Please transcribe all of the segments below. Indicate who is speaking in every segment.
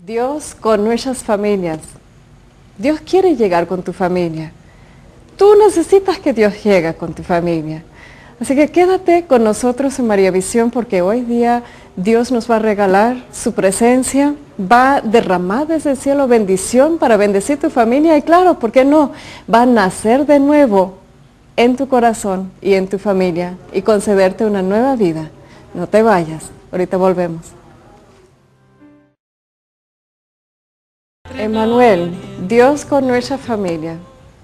Speaker 1: Dios con nuestras familias. Dios quiere llegar con tu familia. Tú necesitas que Dios llegue con tu familia. Así que quédate con nosotros en María Visión, porque hoy día Dios nos va a regalar su presencia, va a derramar desde el cielo bendición para bendecir tu familia y claro, ¿por qué no? Va a nacer de nuevo en tu corazón y en tu familia y concederte una nueva vida. No te vayas, ahorita volvemos. Emmanuel, Dios con nuestra familia.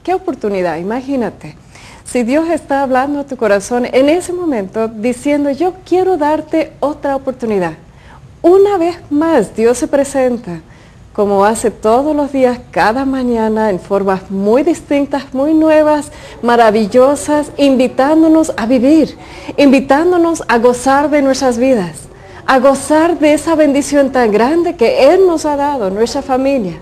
Speaker 1: Qué oportunidad, imagínate. Si Dios está hablando a tu corazón en ese momento diciendo, yo quiero darte otra oportunidad. Una vez más, Dios se presenta como hace todos los días, cada mañana, en formas muy distintas, muy nuevas, maravillosas, invitándonos a vivir, invitándonos a gozar de nuestras vidas, a gozar de esa bendición tan grande que Él nos ha dado, nuestra familia.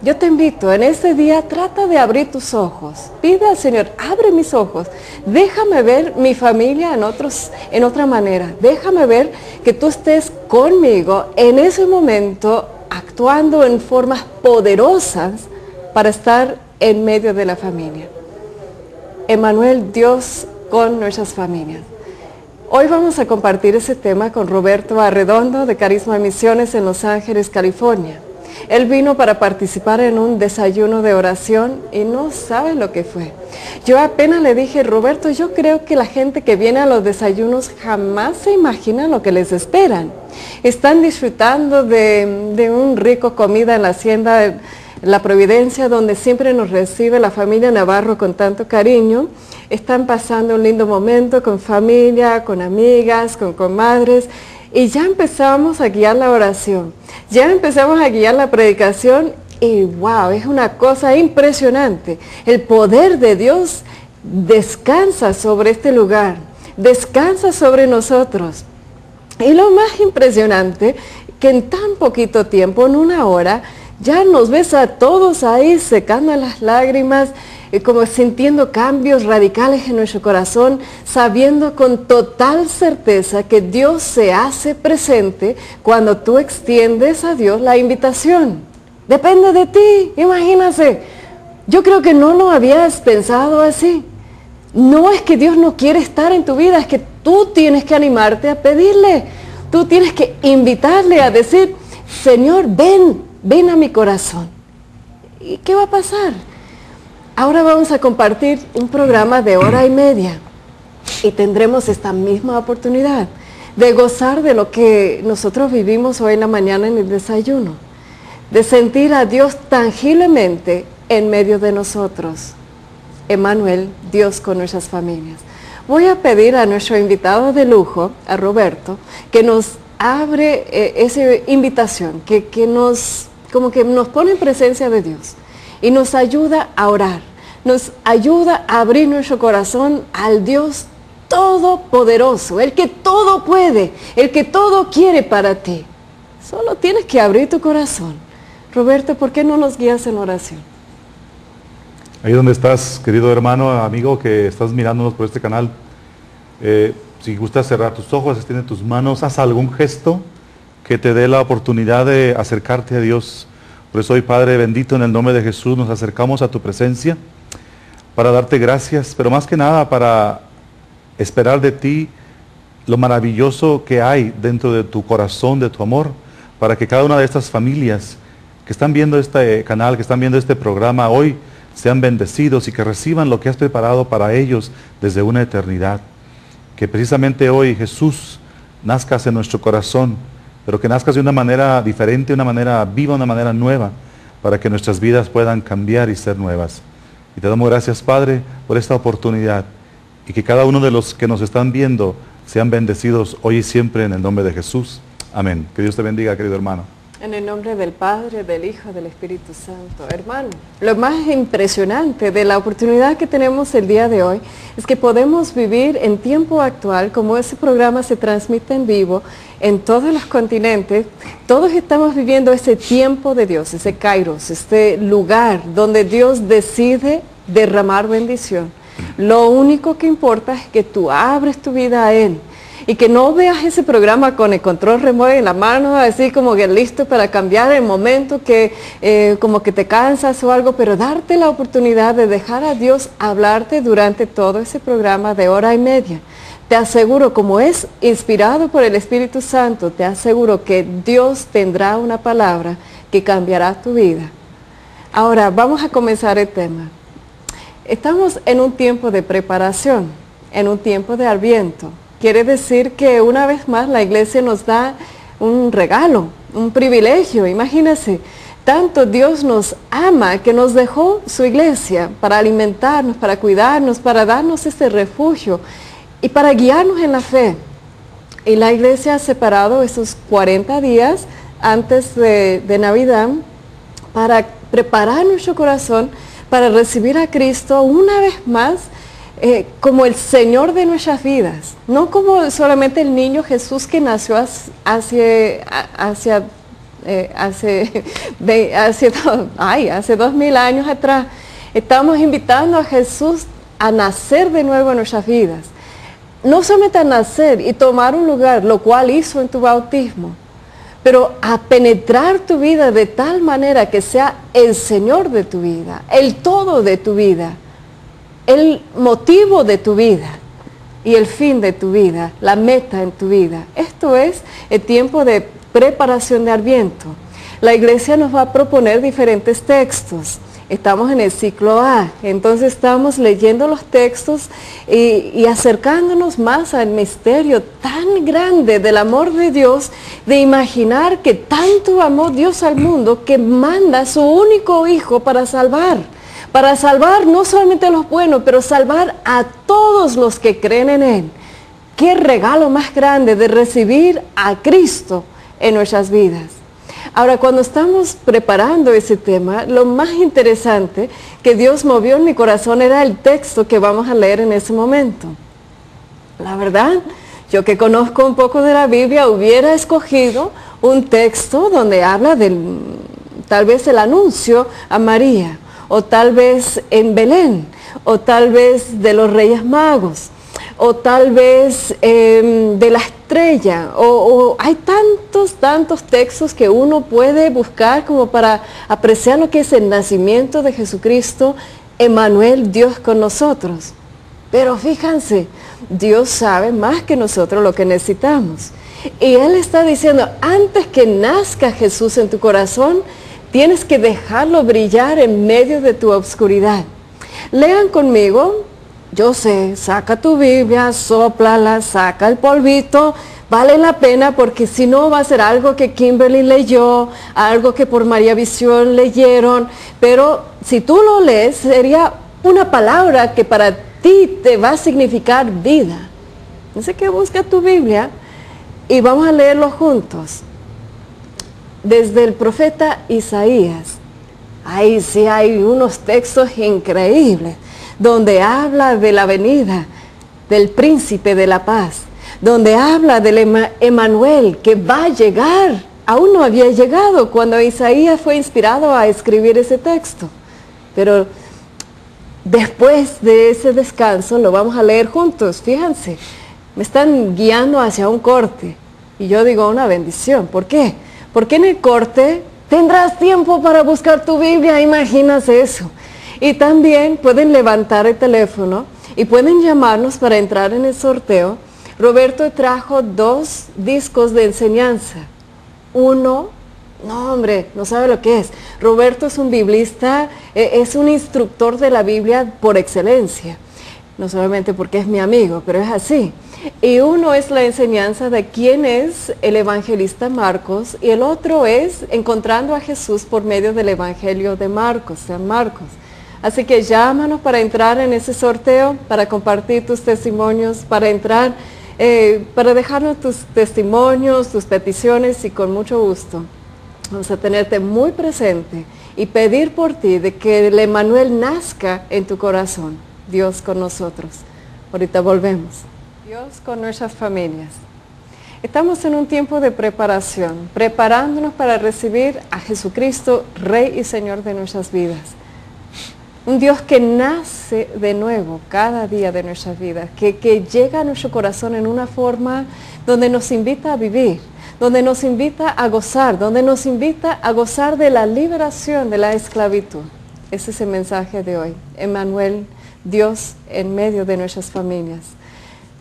Speaker 1: Yo te invito, en este día trata de abrir tus ojos. Pide al Señor, abre mis ojos. Déjame ver mi familia en otra manera. Déjame ver que tú estés conmigo en ese momento, actuando en formas poderosas para estar en medio de la familia. Emmanuel, Dios con nuestras familias. Hoy vamos a compartir ese tema con Roberto Arredondo de Carisma Misiones en Los Ángeles, California. Él vino para participar en un desayuno de oración y no sabe lo que fue. Yo apenas le dije, Roberto, yo creo que la gente que viene a los desayunos jamás se imagina lo que les esperan. Están disfrutando de un rico comida en la hacienda de La Providencia, donde siempre nos recibe la familia Navarro con tanto cariño. Están pasando un lindo momento con familia, con amigas, con comadres. Y ya empezamos a guiar la oración, ya empezamos a guiar la predicación y wow, es una cosa impresionante. El poder de Dios descansa sobre este lugar, descansa sobre nosotros. Y lo más impresionante, que en tan poquito tiempo, en una hora, ya nos ves a todos ahí secando las lágrimas, como sintiendo cambios radicales en nuestro corazón, sabiendo con total certeza que Dios se hace presente cuando tú extiendes a Dios la invitación. Depende de ti, imagínate. Yo creo que no lo habías pensado así. No es que Dios no quiere estar en tu vida, es que tú tienes que animarte a pedirle. Tú tienes que invitarle a decir, Señor, ven a mi corazón. ¿Y qué va a pasar? Ahora vamos a compartir un programa de 1:30 y tendremos esta misma oportunidad de gozar de lo que nosotros vivimos hoy en la mañana en el desayuno, de sentir a Dios tangiblemente en medio de nosotros. Emmanuel, Dios con nuestras familias. Voy a pedir a nuestro invitado de lujo, a Roberto, que nos abre esa invitación, que nos pone en presencia de Dios y nos ayuda a orar. Nos ayuda a abrir nuestro corazón al Dios Todopoderoso, el que todo puede, el que todo quiere para ti. Solo tienes que abrir tu corazón. Roberto, ¿por qué no nos guías en oración?
Speaker 2: Ahí donde estás, querido hermano, amigo, que estás mirándonos por este canal, si gustas cerrar tus ojos, extiende tus manos, haz algún gesto que te dé la oportunidad de acercarte a Dios. Por eso hoy, Padre bendito, en el nombre de Jesús, nos acercamos a tu presencia para darte gracias, pero más que nada para esperar de ti lo maravilloso que hay dentro de tu corazón, de tu amor, para que cada una de estas familias que están viendo este canal, que están viendo este programa hoy, sean bendecidos y que reciban lo que has preparado para ellos desde una eternidad. Que precisamente hoy, Jesús, nazcas en nuestro corazón, pero que nazcas de una manera diferente, una manera viva, una manera nueva, para que nuestras vidas puedan cambiar y ser nuevas. Y te damos gracias, Padre, por esta oportunidad, y que cada uno de los que nos están viendo sean bendecidos hoy y siempre en el nombre de Jesús. Amén. Que Dios te bendiga, querido hermano.
Speaker 1: En el nombre del Padre, del Hijo, del Espíritu Santo. Hermano, lo más impresionante de la oportunidad que tenemos el día de hoy es que podemos vivir en tiempo actual, como ese programa se transmite en vivo en todos los continentes. Todos estamos viviendo ese tiempo de Dios, ese Kairos, este lugar donde Dios decide derramar bendición. Lo único que importa es que tú abres tu vida a Él y que no veas ese programa con el control remoto en la mano, así como que listo para cambiar el momento que como que te cansas o algo, pero darte la oportunidad de dejar a Dios hablarte durante todo ese programa de hora y media. Te aseguro, como es inspirado por el Espíritu Santo, te aseguro que Dios tendrá una palabra que cambiará tu vida. Ahora, vamos a comenzar el tema. Estamos en un tiempo de preparación, en un tiempo de Adviento. Quiere decir que una vez más la iglesia nos da un regalo, un privilegio. Imagínense, tanto Dios nos ama que nos dejó su iglesia para alimentarnos, para cuidarnos, para darnos este refugio y para guiarnos en la fe. Y la iglesia ha separado esos 40 días antes de Navidad para preparar nuestro corazón para recibir a Cristo una vez más como el Señor de nuestras vidas. No como solamente el niño Jesús que nació hace 2000 años atrás. Estamos invitando a Jesús a nacer de nuevo en nuestras vidas. No solamente a nacer y tomar un lugar, lo cual hizo en tu bautismo, pero a penetrar tu vida de tal manera que sea el Señor de tu vida, el todo de tu vida, el motivo de tu vida y el fin de tu vida, la meta en tu vida. Esto es el tiempo de preparación de Adviento. La iglesia nos va a proponer diferentes textos. Estamos en el ciclo A, entonces estamos leyendo los textos y acercándonos más al misterio tan grande del amor de Dios, de imaginar que tanto amó Dios al mundo que manda a su único Hijo para salvar no solamente a los buenos, pero salvar a todos los que creen en Él. Qué regalo más grande de recibir a Cristo en nuestras vidas. Ahora, cuando estamos preparando ese tema, lo más interesante que Dios movió en mi corazón era el texto que vamos a leer en ese momento. La verdad, yo que conozco un poco de la Biblia, hubiera escogido un texto donde habla del, tal vez el anuncio a María, o tal vez en Belén, o tal vez de los Reyes Magos, o tal vez de la estrella, o hay tantos textos que uno puede buscar como para apreciar lo que es el nacimiento de Jesucristo, Emmanuel, Dios con nosotros. Pero fíjense, Dios sabe más que nosotros lo que necesitamos. Y Él está diciendo, antes que nazca Jesús en tu corazón, tienes que dejarlo brillar en medio de tu obscuridad. Lean conmigo. Yo sé, saca tu Biblia, sóplala, saca el polvito, vale la pena porque si no va a ser algo que Kimberly leyó, algo que por María Visión leyeron, pero si tú lo lees sería una palabra que para ti te va a significar vida. Así que busca tu Biblia y vamos a leerlo juntos. Desde el profeta Isaías, ahí sí hay unos textos increíbles, donde habla de la venida del príncipe de la paz, donde habla del Emmanuel que va a llegar. Aún no había llegado cuando Isaías fue inspirado a escribir ese texto. Pero después de ese descanso lo vamos a leer juntos. Fíjense, me están guiando hacia un corte y yo digo una bendición. ¿Por qué? Porque en el corte tendrás tiempo para buscar tu Biblia, imagínate eso. Y también pueden levantar el teléfono y pueden llamarnos para entrar en el sorteo. Roberto trajo 2 discos de enseñanza. Uno, no hombre, no sabe lo que es. Roberto es un biblista, es un instructor de la Biblia por excelencia. No solamente porque es mi amigo, pero es así. Y uno es la enseñanza de quién es el evangelista Marcos y el otro es encontrando a Jesús por medio del evangelio de Marcos, San Marcos. Así que llámanos para entrar en ese sorteo, para compartir tus testimonios, para entrar, para dejarnos tus testimonios, tus peticiones y con mucho gusto vamos a tenerte muy presente y pedir por ti de que el Emmanuel nazca en tu corazón. Dios con nosotros. Ahorita volvemos. Dios con nuestras familias. Estamos en un tiempo de preparación, preparándonos para recibir a Jesucristo, Rey y Señor de nuestras vidas. un Dios que nace de nuevo cada día de nuestras vidas, que llega a nuestro corazón en una forma donde nos invita a vivir, donde nos invita a gozar, donde nos invita a gozar de la liberación de la esclavitud. Ese es el mensaje de hoy. Emmanuel, Dios en medio de nuestras familias.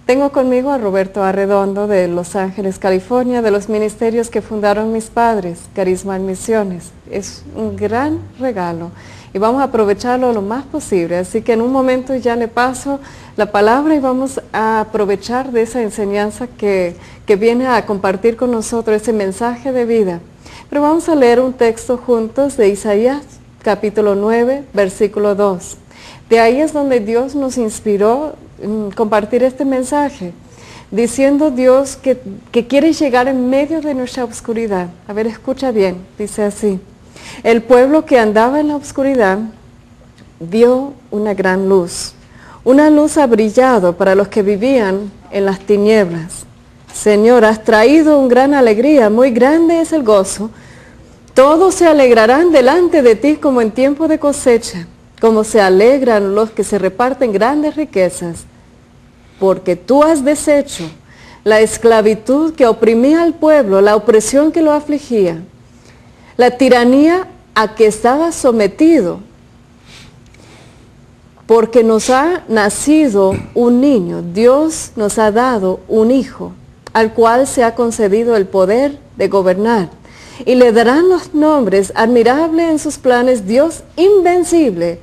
Speaker 1: Tengo conmigo a Roberto Arredondo de Los Ángeles, California, de los ministerios que fundaron mis padres, Carisma en Misiones. Es un gran regalo y vamos a aprovecharlo lo más posible. Así que en un momento ya le paso la palabra y vamos a aprovechar de esa enseñanza que viene a compartir con nosotros, ese mensaje de vida. Pero vamos a leer un texto juntos de Isaías, capítulo 9, versículo 2. De ahí es donde Dios nos inspiró compartir este mensaje, diciendo Dios que quiere llegar en medio de nuestra oscuridad. A ver, escucha bien, dice así: el pueblo que andaba en la oscuridad vio una gran luz. Una luz ha brillado para los que vivían en las tinieblas. Señor, has traído una gran alegría, muy grande es el gozo. Todos se alegrarán delante de ti como en tiempo de cosecha, como se alegran los que se reparten grandes riquezas, porque tú has deshecho la esclavitud que oprimía al pueblo, la opresión que lo afligía, la tiranía a que estaba sometido, porque nos ha nacido un niño, Dios nos ha dado un hijo, al cual se ha concedido el poder de gobernar, y le darán los nombres: admirable en sus planes, Dios invencible,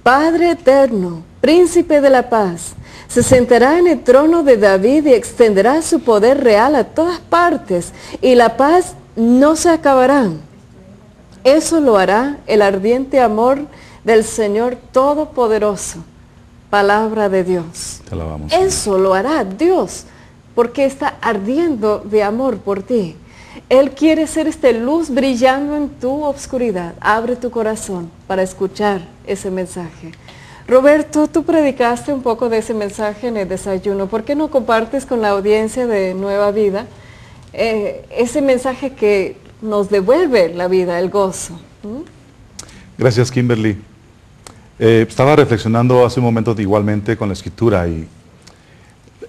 Speaker 1: Padre eterno, Príncipe de la paz. Se sentará en el trono de David y extenderá su poder real a todas partes, y la paz no se acabará. Eso lo hará el ardiente amor del Señor Todopoderoso. Palabra de Dios.
Speaker 2: Te alabamos.
Speaker 1: Eso lo hará Dios, porque está ardiendo de amor por ti. Él quiere ser esta luz brillando en tu obscuridad. Abre tu corazón para escuchar ese mensaje. Roberto, tú predicaste un poco de ese mensaje en el desayuno. ¿Por qué no compartes con la audiencia de Nueva Vida ese mensaje que nos devuelve la vida, el gozo?
Speaker 2: Gracias, Kimberly. Estaba reflexionando hace un momento igualmente con la Escritura, y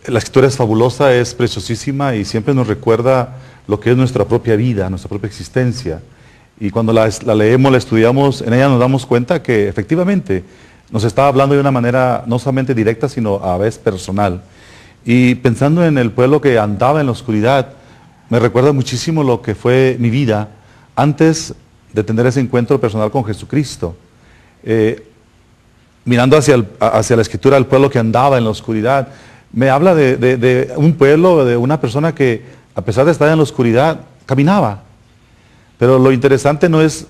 Speaker 2: la Escritura es fabulosa, es preciosísima y siempre nos recuerda lo que es nuestra propia vida, nuestra propia existencia. Y cuando la leemos, la estudiamos, en ella nos damos cuenta que efectivamente nos está hablando de una manera no solamente directa, sino a veces personal. Y pensando en el pueblo que andaba en la oscuridad, me recuerda muchísimo lo que fue mi vida antes de tener ese encuentro personal con Jesucristo. Mirando hacia la Escritura, el pueblo que andaba en la oscuridad, me habla de un pueblo, de una persona que, a pesar de estar en la oscuridad, caminaba. Pero lo interesante no es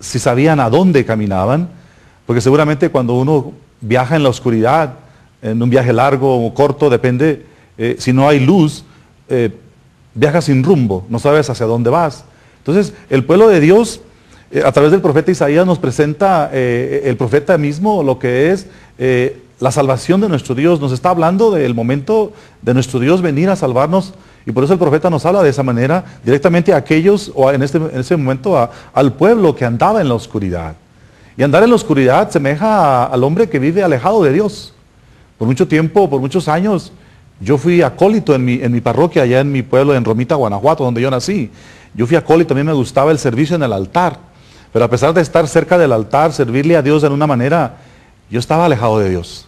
Speaker 2: si sabían a dónde caminaban, porque seguramente cuando uno viaja en la oscuridad, en un viaje largo o corto, depende, si no hay luz, viajas sin rumbo, no sabes hacia dónde vas. Entonces, el pueblo de Dios, a través del profeta Isaías, nos presenta el profeta mismo lo que es la salvación de nuestro Dios. Nos está hablando del momento de nuestro Dios venir a salvarnos, y por eso el profeta nos habla de esa manera directamente a aquellos, o en ese momento al pueblo que andaba en la oscuridad. Y andar en la oscuridad semeja al hombre que vive alejado de Dios. Por mucho tiempo, por muchos años, yo fui acólito en mi parroquia, allá en mi pueblo, en Romita, Guanajuato, donde yo nací. Yo fui acólito, a mí me gustaba el servicio en el altar. Pero a pesar de estar cerca del altar, servirle a Dios de alguna manera, yo estaba alejado de Dios.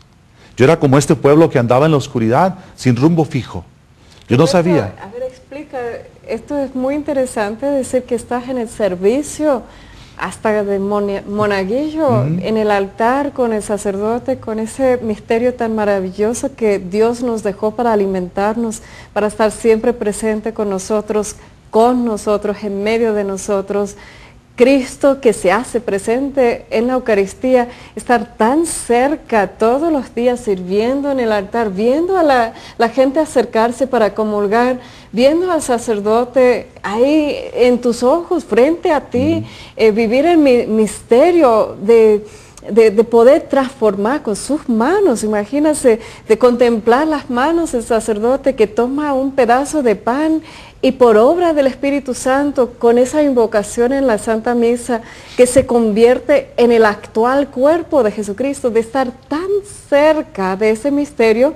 Speaker 2: Yo era como este pueblo que andaba en la oscuridad, sin rumbo fijo. Yo no sabía.
Speaker 1: A ver, explica, esto es muy interesante, decir que estás en el servicio, hasta de monaguillo, en el altar, con el sacerdote, con ese misterio tan maravilloso que Dios nos dejó para alimentarnos, para estar siempre presente con nosotros, en medio de nosotros. Cristo que se hace presente en la Eucaristía, estar tan cerca todos los días sirviendo en el altar, viendo a la gente acercarse para comulgar, viendo al sacerdote ahí en tus ojos, frente a ti, vivir el misterio de de poder transformar con sus manos. Imagínense, de contemplar las manos del sacerdote que toma un pedazo de pan y por obra del Espíritu Santo, con esa invocación en la Santa Misa, que se convierte en el actual cuerpo de Jesucristo, de estar tan cerca de ese misterio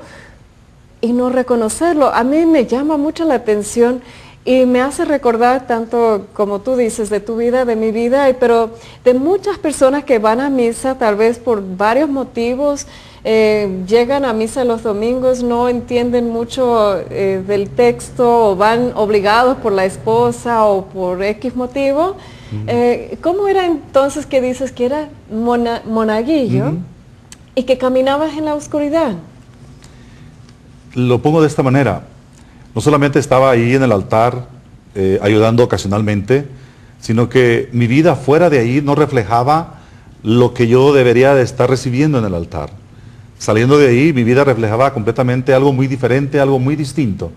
Speaker 1: y no reconocerlo. A mí me llama mucho la atención y me hace recordar tanto, como tú dices, de tu vida, de mi vida, pero de muchas personas que van a misa tal vez por varios motivos, llegan a misa los domingos, no entienden mucho del texto o van obligados por la esposa o por X motivo. ¿Cómo era entonces que dices que era monaguillo y que caminabas en la oscuridad?
Speaker 2: Lo pongo de esta manera. No solamente estaba ahí en el altar ayudando ocasionalmente, sino que mi vida fuera de ahí no reflejaba lo que yo debería de estar recibiendo en el altar. Saliendo de ahí, mi vida reflejaba completamente algo muy diferente, algo muy distinto,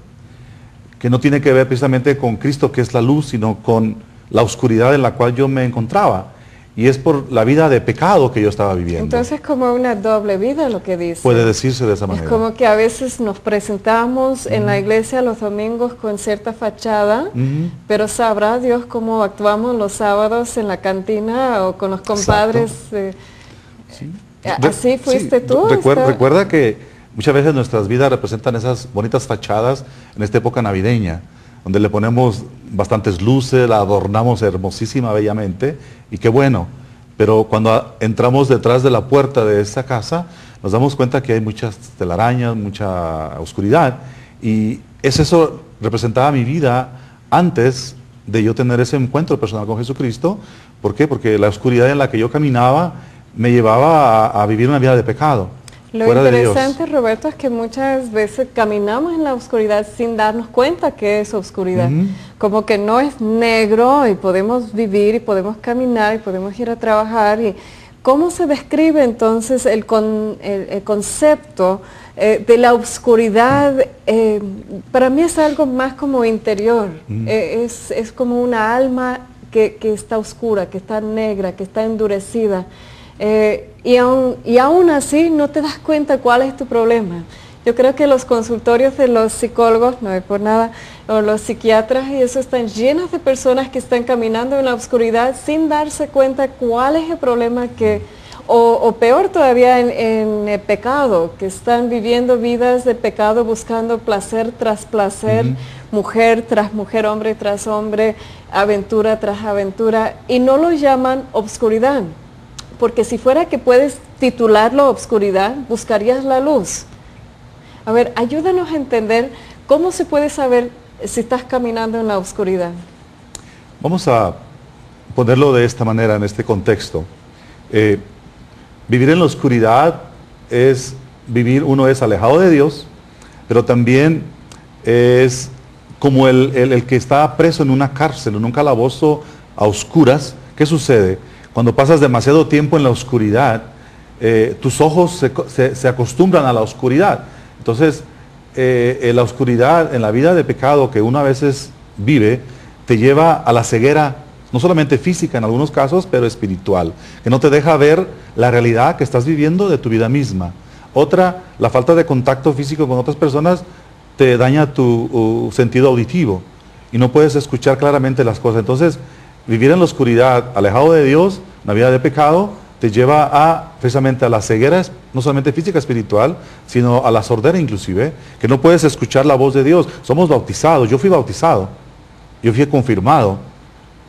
Speaker 2: que no tiene que ver precisamente con Cristo, que es la luz, sino con la oscuridad en la cual yo me encontraba. Y es por la vida de pecado que yo estaba viviendo.
Speaker 1: Entonces, como una doble vida lo que dice.
Speaker 2: Puede decirse de esa manera.
Speaker 1: Es como que a veces nos presentamos en la iglesia los domingos con cierta fachada, pero sabrá Dios cómo actuamos los sábados en la cantina o con los compadres.
Speaker 2: Sí.
Speaker 1: ¿Así fuiste tú?
Speaker 2: Recuerda que muchas veces nuestras vidas representan esas bonitas fachadas en esta época navideña, donde le ponemos bastantes luces, la adornamos hermosísima, bellamente, y qué bueno. Pero cuando entramos detrás de la puerta de esa casa, nos damos cuenta que hay muchas telarañas, mucha oscuridad, y eso representaba mi vida antes de yo tener ese encuentro personal con Jesucristo. ¿Por qué? Porque la oscuridad en la que yo caminaba me llevaba a vivir una vida de pecado.
Speaker 1: Lo interesante, Roberto, es que muchas veces caminamos en la oscuridad sin darnos cuenta que es oscuridad. Como que no es negro y podemos vivir y podemos caminar y podemos ir a trabajar. Y ¿cómo se describe entonces el concepto de la oscuridad? Para mí es algo más como interior. Es como una alma que está oscura, que está negra, que está endurecida. Y aún así no te das cuenta cuál es tu problema. Yo creo que los consultorios de los psicólogos, no es por nada, o los psiquiatras y eso están llenos de personas que están caminando en la oscuridad sin darse cuenta cuál es el problema o peor todavía en el pecado, que están viviendo vidas de pecado buscando placer tras placer, mujer tras mujer, hombre tras hombre, aventura tras aventura, y no lo llaman obscuridad. Porque si fuera que puedes titularlo obscuridad, buscarías la luz. A ver, ayúdanos a entender cómo se puede saber si estás caminando en la oscuridad.
Speaker 2: Vamos a ponerlo de esta manera, en este contexto. Vivir en la oscuridad es vivir, uno es alejado de Dios, pero también es como el que está preso en una cárcel, en un calabozo a oscuras. ¿Qué sucede? Cuando pasas demasiado tiempo en la oscuridad, tus ojos se acostumbran a la oscuridad. Entonces, la oscuridad en la vida de pecado que uno a veces vive, te lleva a la ceguera, no solamente física en algunos casos, pero espiritual, que no te deja ver la realidad que estás viviendo de tu vida misma. Otra, la falta de contacto físico con otras personas te daña tu sentido auditivo y no puedes escuchar claramente las cosas. Entonces, vivir en la oscuridad, alejado de Dios, una vida de pecado, te lleva precisamente a la ceguera, no solamente física, espiritual, sino a la sordera inclusive, que no puedes escuchar la voz de Dios. Somos bautizados, yo fui bautizado, yo fui confirmado,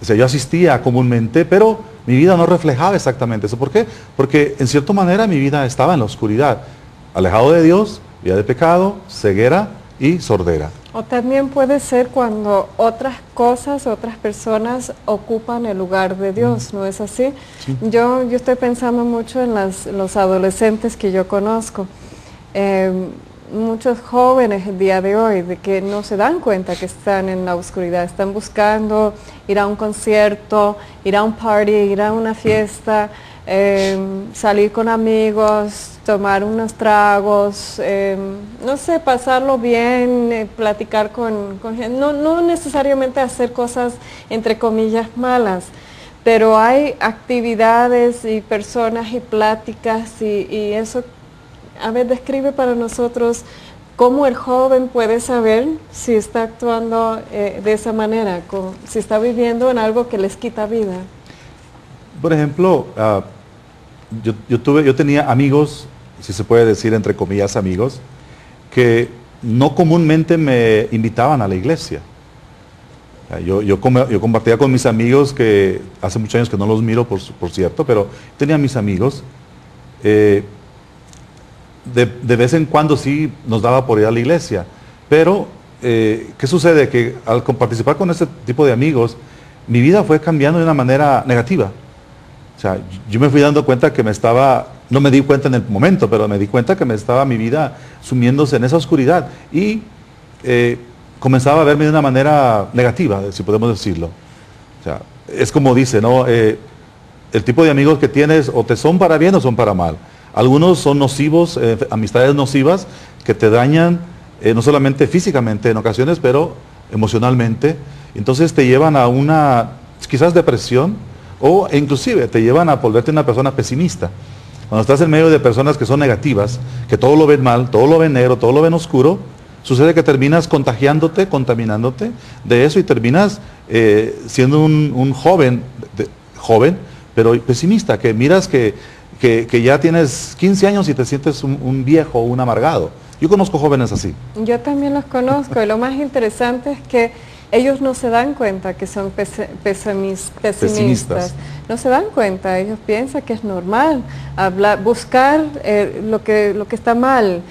Speaker 2: o sea, yo asistía comúnmente, pero mi vida no reflejaba exactamente eso. ¿Por qué? Porque en cierta manera mi vida estaba en la oscuridad, alejado de Dios, vida de pecado, ceguera y sordera.
Speaker 1: O también puede ser cuando otras cosas, otras personas ocupan el lugar de Dios, ¿no es así?
Speaker 2: Sí.
Speaker 1: Yo estoy pensando mucho en los adolescentes que yo conozco. Muchos jóvenes el día de hoy, de que no se dan cuenta que están en la oscuridad, están buscando ir a un concierto, ir a un party, ir a una fiesta, salir con amigos, tomar unos tragos, no sé, pasarlo bien, platicar con gente, no necesariamente hacer cosas entre comillas malas, pero hay actividades y personas y pláticas y eso, a ver, describe para nosotros cómo el joven puede saber si está actuando de esa manera, si está viviendo en algo que les quita vida.
Speaker 2: Por ejemplo, yo tenía amigos, si se puede decir entre comillas amigos, que no comúnmente me invitaban a la iglesia. Yo compartía con mis amigos, que hace muchos años que no los miro, por cierto, pero tenía mis amigos. De vez en cuando sí nos daba por ir a la iglesia. Pero, ¿qué sucede? Que al participar con ese tipo de amigos, mi vida fue cambiando de una manera negativa. O sea, yo me fui dando cuenta que no me di cuenta en el momento, pero me di cuenta que mi vida sumiéndose en esa oscuridad. Y comenzaba a verme de una manera negativa, si podemos decirlo. O sea, es como dice, ¿no? El tipo de amigos que tienes o te son para bien o son para mal. Algunos son nocivos, amistades nocivas que te dañan no solamente físicamente en ocasiones, pero emocionalmente. Entonces te llevan a una, quizás depresión, o inclusive te llevan a volverte una persona pesimista. Cuando estás en medio de personas que son negativas, que todo lo ven mal, todo lo ven negro, todo lo ven oscuro, sucede que terminas contagiándote, contaminándote de eso y terminas siendo un joven, pero pesimista, que miras que ya tienes 15 años y te sientes un viejo, un amargado. Yo conozco jóvenes así.
Speaker 1: Yo también los conozco y lo más interesante es que ellos no se dan cuenta que son pesimistas. No se dan cuenta, ellos piensan que es normal buscar lo que está mal,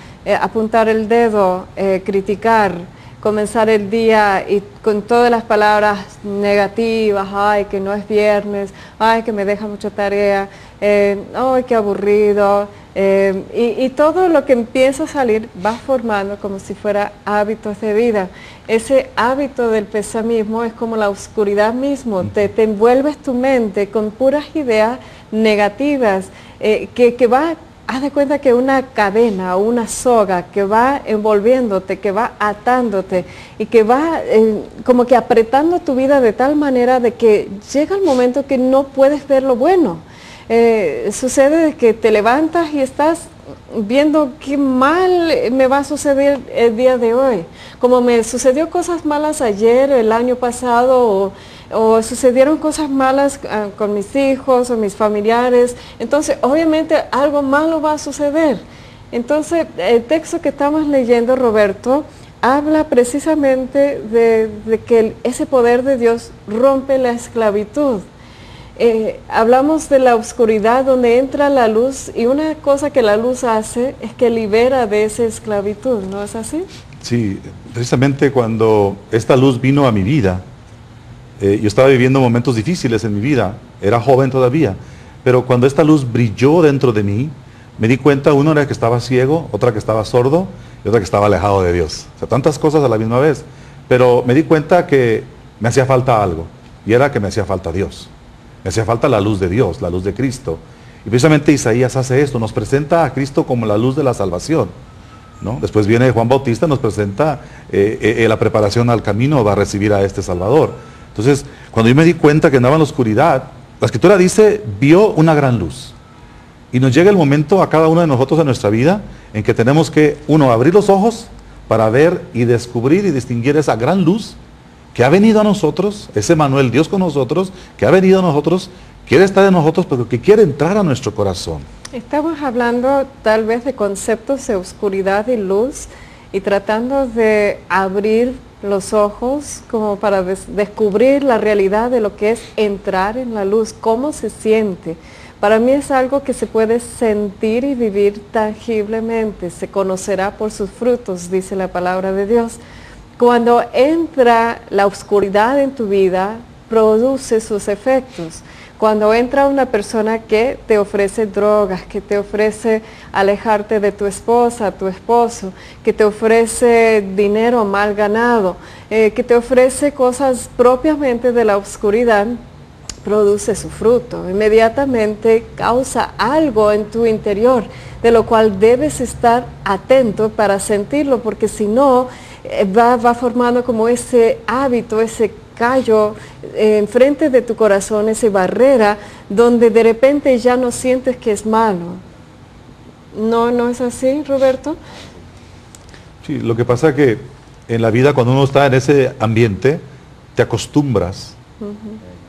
Speaker 1: apuntar el dedo, criticar, comenzar el día y con todas las palabras negativas, ay, que no es viernes, ay, que me deja mucha tarea, ay, qué aburrido, y todo lo que empieza a salir va formando como si fuera hábitos de vida. Ese hábito del pesimismo es como la oscuridad mismo, te envuelves tu mente con puras ideas negativas, que va, haz de cuenta que una cadena o una soga que va envolviéndote, que va atándote y que va como que apretando tu vida de tal manera de que llega el momento que no puedes ver lo bueno. Sucede que te levantas y estás viendo qué mal me va a suceder el día de hoy. Como me sucedió cosas malas ayer, el año pasado, o sucedieron cosas malas con mis hijos o mis familiares, entonces obviamente algo malo va a suceder. Entonces el texto que estamos leyendo, Roberto, habla precisamente de que ese poder de Dios rompe la esclavitud. Hablamos de la oscuridad donde entra la luz y una cosa que la luz hace es que libera de esa esclavitud, ¿no es así?
Speaker 2: Sí, precisamente cuando esta luz vino a mi vida, yo estaba viviendo momentos difíciles en mi vida, era joven todavía, pero cuando esta luz brilló dentro de mí, me di cuenta, uno era que estaba ciego, otra que estaba sordo y otra que estaba alejado de Dios. O sea, tantas cosas a la misma vez, pero me di cuenta que me hacía falta algo, y era que me hacía falta Dios. Me hacía falta la luz de Dios, la luz de Cristo. Y precisamente Isaías hace esto, nos presenta a Cristo como la luz de la salvación, ¿no? Después viene Juan Bautista, nos presenta la preparación al camino, va a recibir a este Salvador. Entonces, cuando yo me di cuenta que andaba en la oscuridad, la Escritura dice, vio una gran luz. Y nos llega el momento a cada uno de nosotros en nuestra vida, en que tenemos que, uno, abrir los ojos para ver y descubrir y distinguir esa gran luz que ha venido a nosotros, ese Emmanuel, Dios con nosotros, que ha venido a nosotros, quiere estar en nosotros, pero que quiere entrar a nuestro corazón.
Speaker 1: Estamos hablando tal vez de conceptos de oscuridad y luz y tratando de abrir los ojos como para descubrir la realidad de lo que es entrar en la luz, cómo se siente. Para mí es algo que se puede sentir y vivir tangiblemente, se conocerá por sus frutos, dice la palabra de Dios. Cuando entra la oscuridad en tu vida, produce sus efectos. Cuando entra una persona que te ofrece drogas, que te ofrece alejarte de tu esposa, tu esposo, que te ofrece dinero mal ganado, que te ofrece cosas propiamente de la oscuridad, produce su fruto. Inmediatamente causa algo en tu interior, de lo cual debes estar atento para sentirlo, porque si no, va formando como ese hábito, ese callo enfrente de tu corazón, esa barrera donde de repente ya no sientes que es malo. ¿No es así, Roberto?
Speaker 2: Sí, lo que pasa es que en la vida cuando uno está en ese ambiente, te acostumbras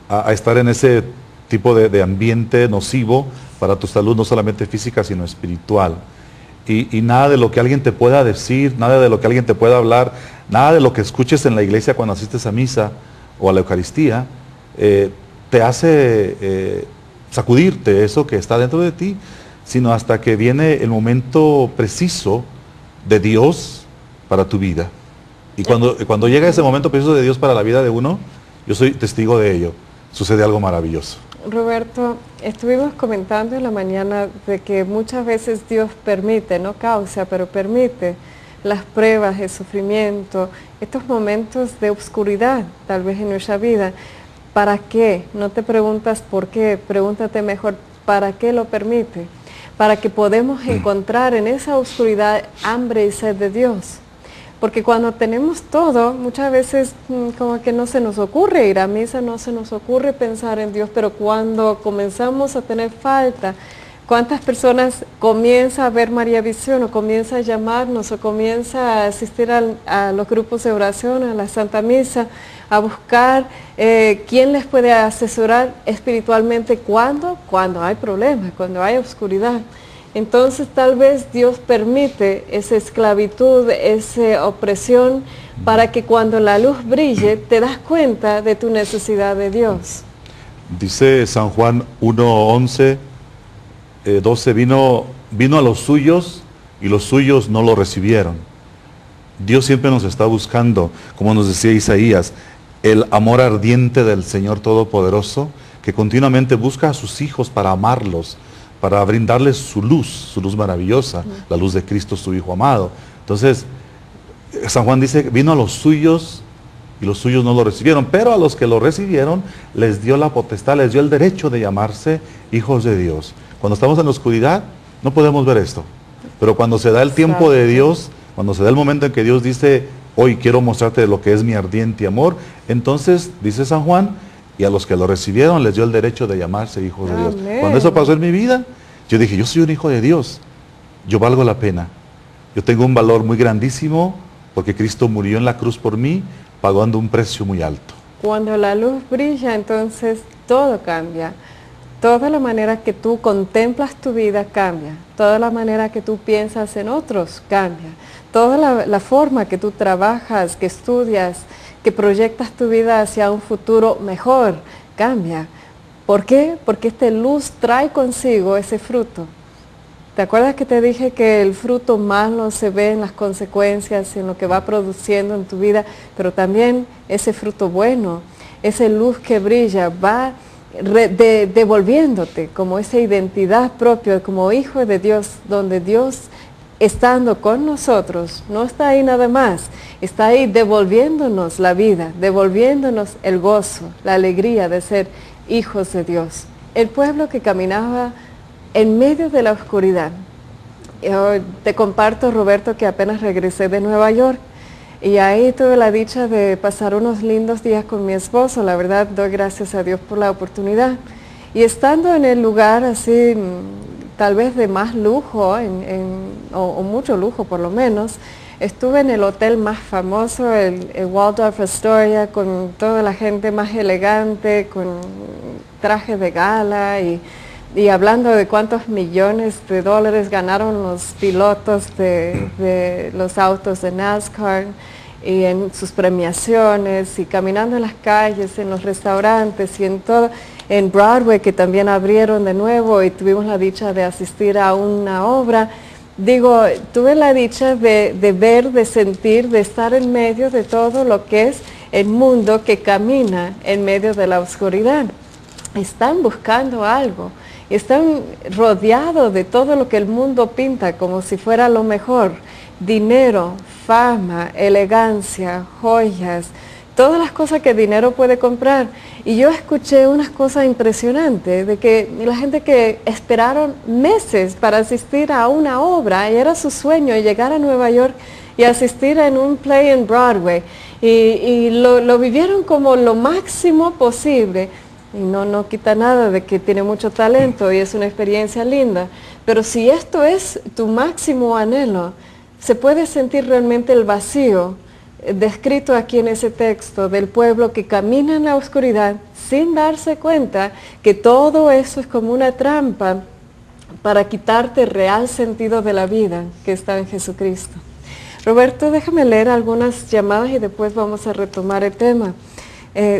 Speaker 2: a estar en ese tipo de ambiente nocivo para tu salud, no solamente física, sino espiritual. Y nada de lo que alguien te pueda decir, nada de lo que alguien te pueda hablar, nada de lo que escuches en la iglesia cuando asistes a misa o a la Eucaristía, te hace sacudirte eso que está dentro de ti, sino hasta que viene el momento preciso de Dios para tu vida. Y cuando llega ese momento preciso de Dios para la vida de uno, yo soy testigo de ello, sucede algo maravilloso.
Speaker 1: Roberto, estuvimos comentando en la mañana de que muchas veces Dios permite, no causa, pero permite las pruebas, el sufrimiento, estos momentos de oscuridad tal vez en nuestra vida. ¿Para qué? No te preguntas por qué, pregúntate mejor, ¿para qué lo permite? Para que podamos encontrar en esa oscuridad hambre y sed de Dios. Porque cuando tenemos todo, muchas veces como que no se nos ocurre ir a misa, no se nos ocurre pensar en Dios, pero cuando comenzamos a tener falta, ¿cuántas personas comienza a ver María Visión o comienza a llamarnos o comienza a asistir a los grupos de oración, a la Santa Misa, a buscar quién les puede asesorar espiritualmente cuando hay problemas, cuando hay oscuridad? Entonces tal vez Dios permite esa esclavitud, esa opresión, para que cuando la luz brille te das cuenta de tu necesidad de Dios.
Speaker 2: Dice San Juan 1:11, 12, vino a los suyos y los suyos no lo recibieron. Dios siempre nos está buscando, como nos decía Isaías, el amor ardiente del Señor Todopoderoso, que continuamente busca a sus hijos para amarlos, para brindarles su luz maravillosa, la luz de Cristo, su Hijo amado. Entonces, San Juan dice, vino a los suyos y los suyos no lo recibieron, pero a los que lo recibieron les dio la potestad, les dio el derecho de llamarse hijos de Dios. Cuando estamos en la oscuridad, no podemos ver esto, pero cuando se da el tiempo de Dios, cuando se da el momento en que Dios dice, hoy quiero mostrarte lo que es mi ardiente amor, entonces, dice San Juan, y a los que lo recibieron les dio el derecho de llamarse hijos de Dios. Cuando eso pasó en mi vida, yo dije, yo soy un hijo de Dios, yo valgo la pena. Yo tengo un valor muy grandísimo porque Cristo murió en la cruz por mí, pagando un precio muy alto.
Speaker 1: Cuando la luz brilla, entonces todo cambia. Toda la manera que tú contemplas tu vida cambia. Toda la manera que tú piensas en otros cambia. Toda la forma que tú trabajas, que estudias, que proyectas tu vida hacia un futuro mejor, cambia. ¿Por qué? Porque esta luz trae consigo ese fruto. ¿Te acuerdas que te dije que el fruto malo se ve en las consecuencias, en lo que va produciendo en tu vida? Pero también ese fruto bueno, esa luz que brilla, va devolviéndote como esa identidad propia, como hijo de Dios, donde Dios, estando con nosotros, no está ahí nada más, está ahí devolviéndonos la vida, devolviéndonos el gozo, la alegría de ser hijos de Dios. El pueblo que caminaba en medio de la oscuridad. Yo te comparto, Roberto, que apenas regresé de Nueva York y ahí tuve la dicha de pasar unos lindos días con mi esposo. La verdad, doy gracias a Dios por la oportunidad. Y estando en el lugar así, tal vez de más lujo, o mucho lujo por lo menos, estuve en el hotel más famoso, el Waldorf Astoria, con toda la gente más elegante, con trajes de gala y hablando de cuántos millones de dólares ganaron los pilotos de los autos de NASCAR y en sus premiaciones, y caminando en las calles, en los restaurantes y en todo, en Broadway, que también abrieron de nuevo y tuvimos la dicha de asistir a una obra. Digo, tuve la dicha de ver, de sentir, de estar en medio de todo lo que es el mundo que camina en medio de la oscuridad. Están buscando algo, están rodeados de todo lo que el mundo pinta como si fuera lo mejor: dinero, fama, elegancia, joyas, todas las cosas que el dinero puede comprar. Y yo escuché unas cosas impresionantes, de que la gente que esperaron meses para asistir a una obra, y era su sueño llegar a Nueva York y asistir en un play en Broadway, y lo vivieron como lo máximo posible. Y no quita nada de que tiene mucho talento y es una experiencia linda. Pero si esto es tu máximo anhelo, se puede sentir realmente el vacío descrito aquí en ese texto del pueblo que camina en la oscuridad sin darse cuenta que todo eso es como una trampa para quitarte el real sentido de la vida que está en Jesucristo. Roberto, déjame leer algunas llamadas y después vamos a retomar el tema.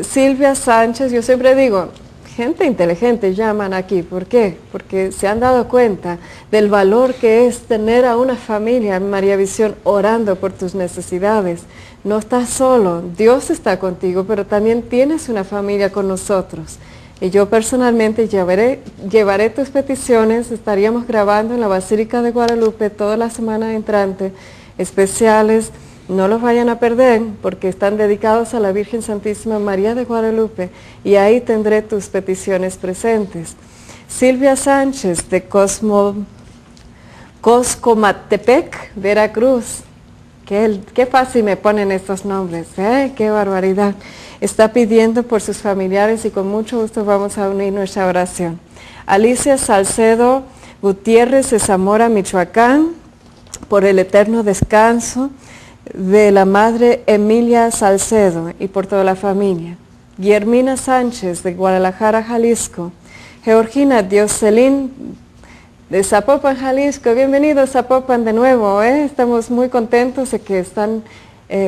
Speaker 1: Silvia Sánchez, yo siempre digo, gente inteligente llaman aquí. ¿Por qué? Porque se han dado cuenta del valor que es tener a una familia en María Visión orando por tus necesidades. No estás solo, Dios está contigo, pero también tienes una familia con nosotros. Y yo personalmente llevaré tus peticiones. Estaríamos grabando en la Basílica de Guadalupe toda la semana entrante especiales. No los vayan a perder porque están dedicados a la Virgen Santísima María de Guadalupe y ahí tendré tus peticiones presentes. Silvia Sánchez de Coscomatepec, Veracruz. Qué fácil me ponen estos nombres, qué barbaridad. Está pidiendo por sus familiares y con mucho gusto vamos a unir nuestra oración. Alicia Salcedo Gutiérrez de Zamora, Michoacán, por el eterno descanso de la madre Emilia Salcedo y por toda la familia. Guillermina Sánchez de Guadalajara, Jalisco. Georgina Dioselín de Zapopan, Jalisco. Bienvenidos Zapopan de nuevo. Estamos muy contentos de que están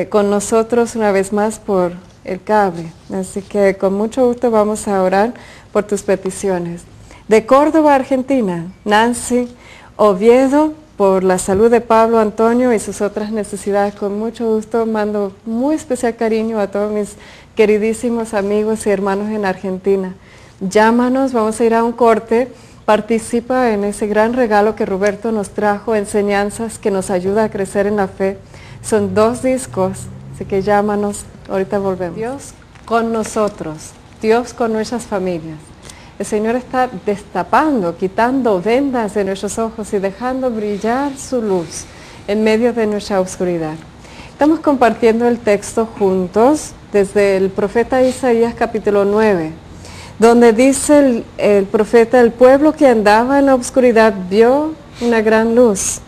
Speaker 1: con nosotros una vez más por el cable. Así que con mucho gusto vamos a orar por tus peticiones. De Córdoba, Argentina, Nancy Oviedo, por la salud de Pablo Antonio y sus otras necesidades. Con mucho gusto mando muy especial cariño a todos mis queridísimos amigos y hermanos en Argentina. Llámanos, vamos a ir a un corte. Participa en ese gran regalo que Roberto nos trajo, enseñanzas que nos ayuda a crecer en la fe. Son 2 discos, así que llámanos, ahorita volvemos. Dios con nosotros, Dios con nuestras familias. El Señor está destapando, quitando vendas de nuestros ojos y dejando brillar su luz en medio de nuestra oscuridad. Estamos compartiendo el texto juntos desde el profeta Isaías capítulo 9. Donde dice el profeta, el pueblo que andaba en la oscuridad vio una gran luz.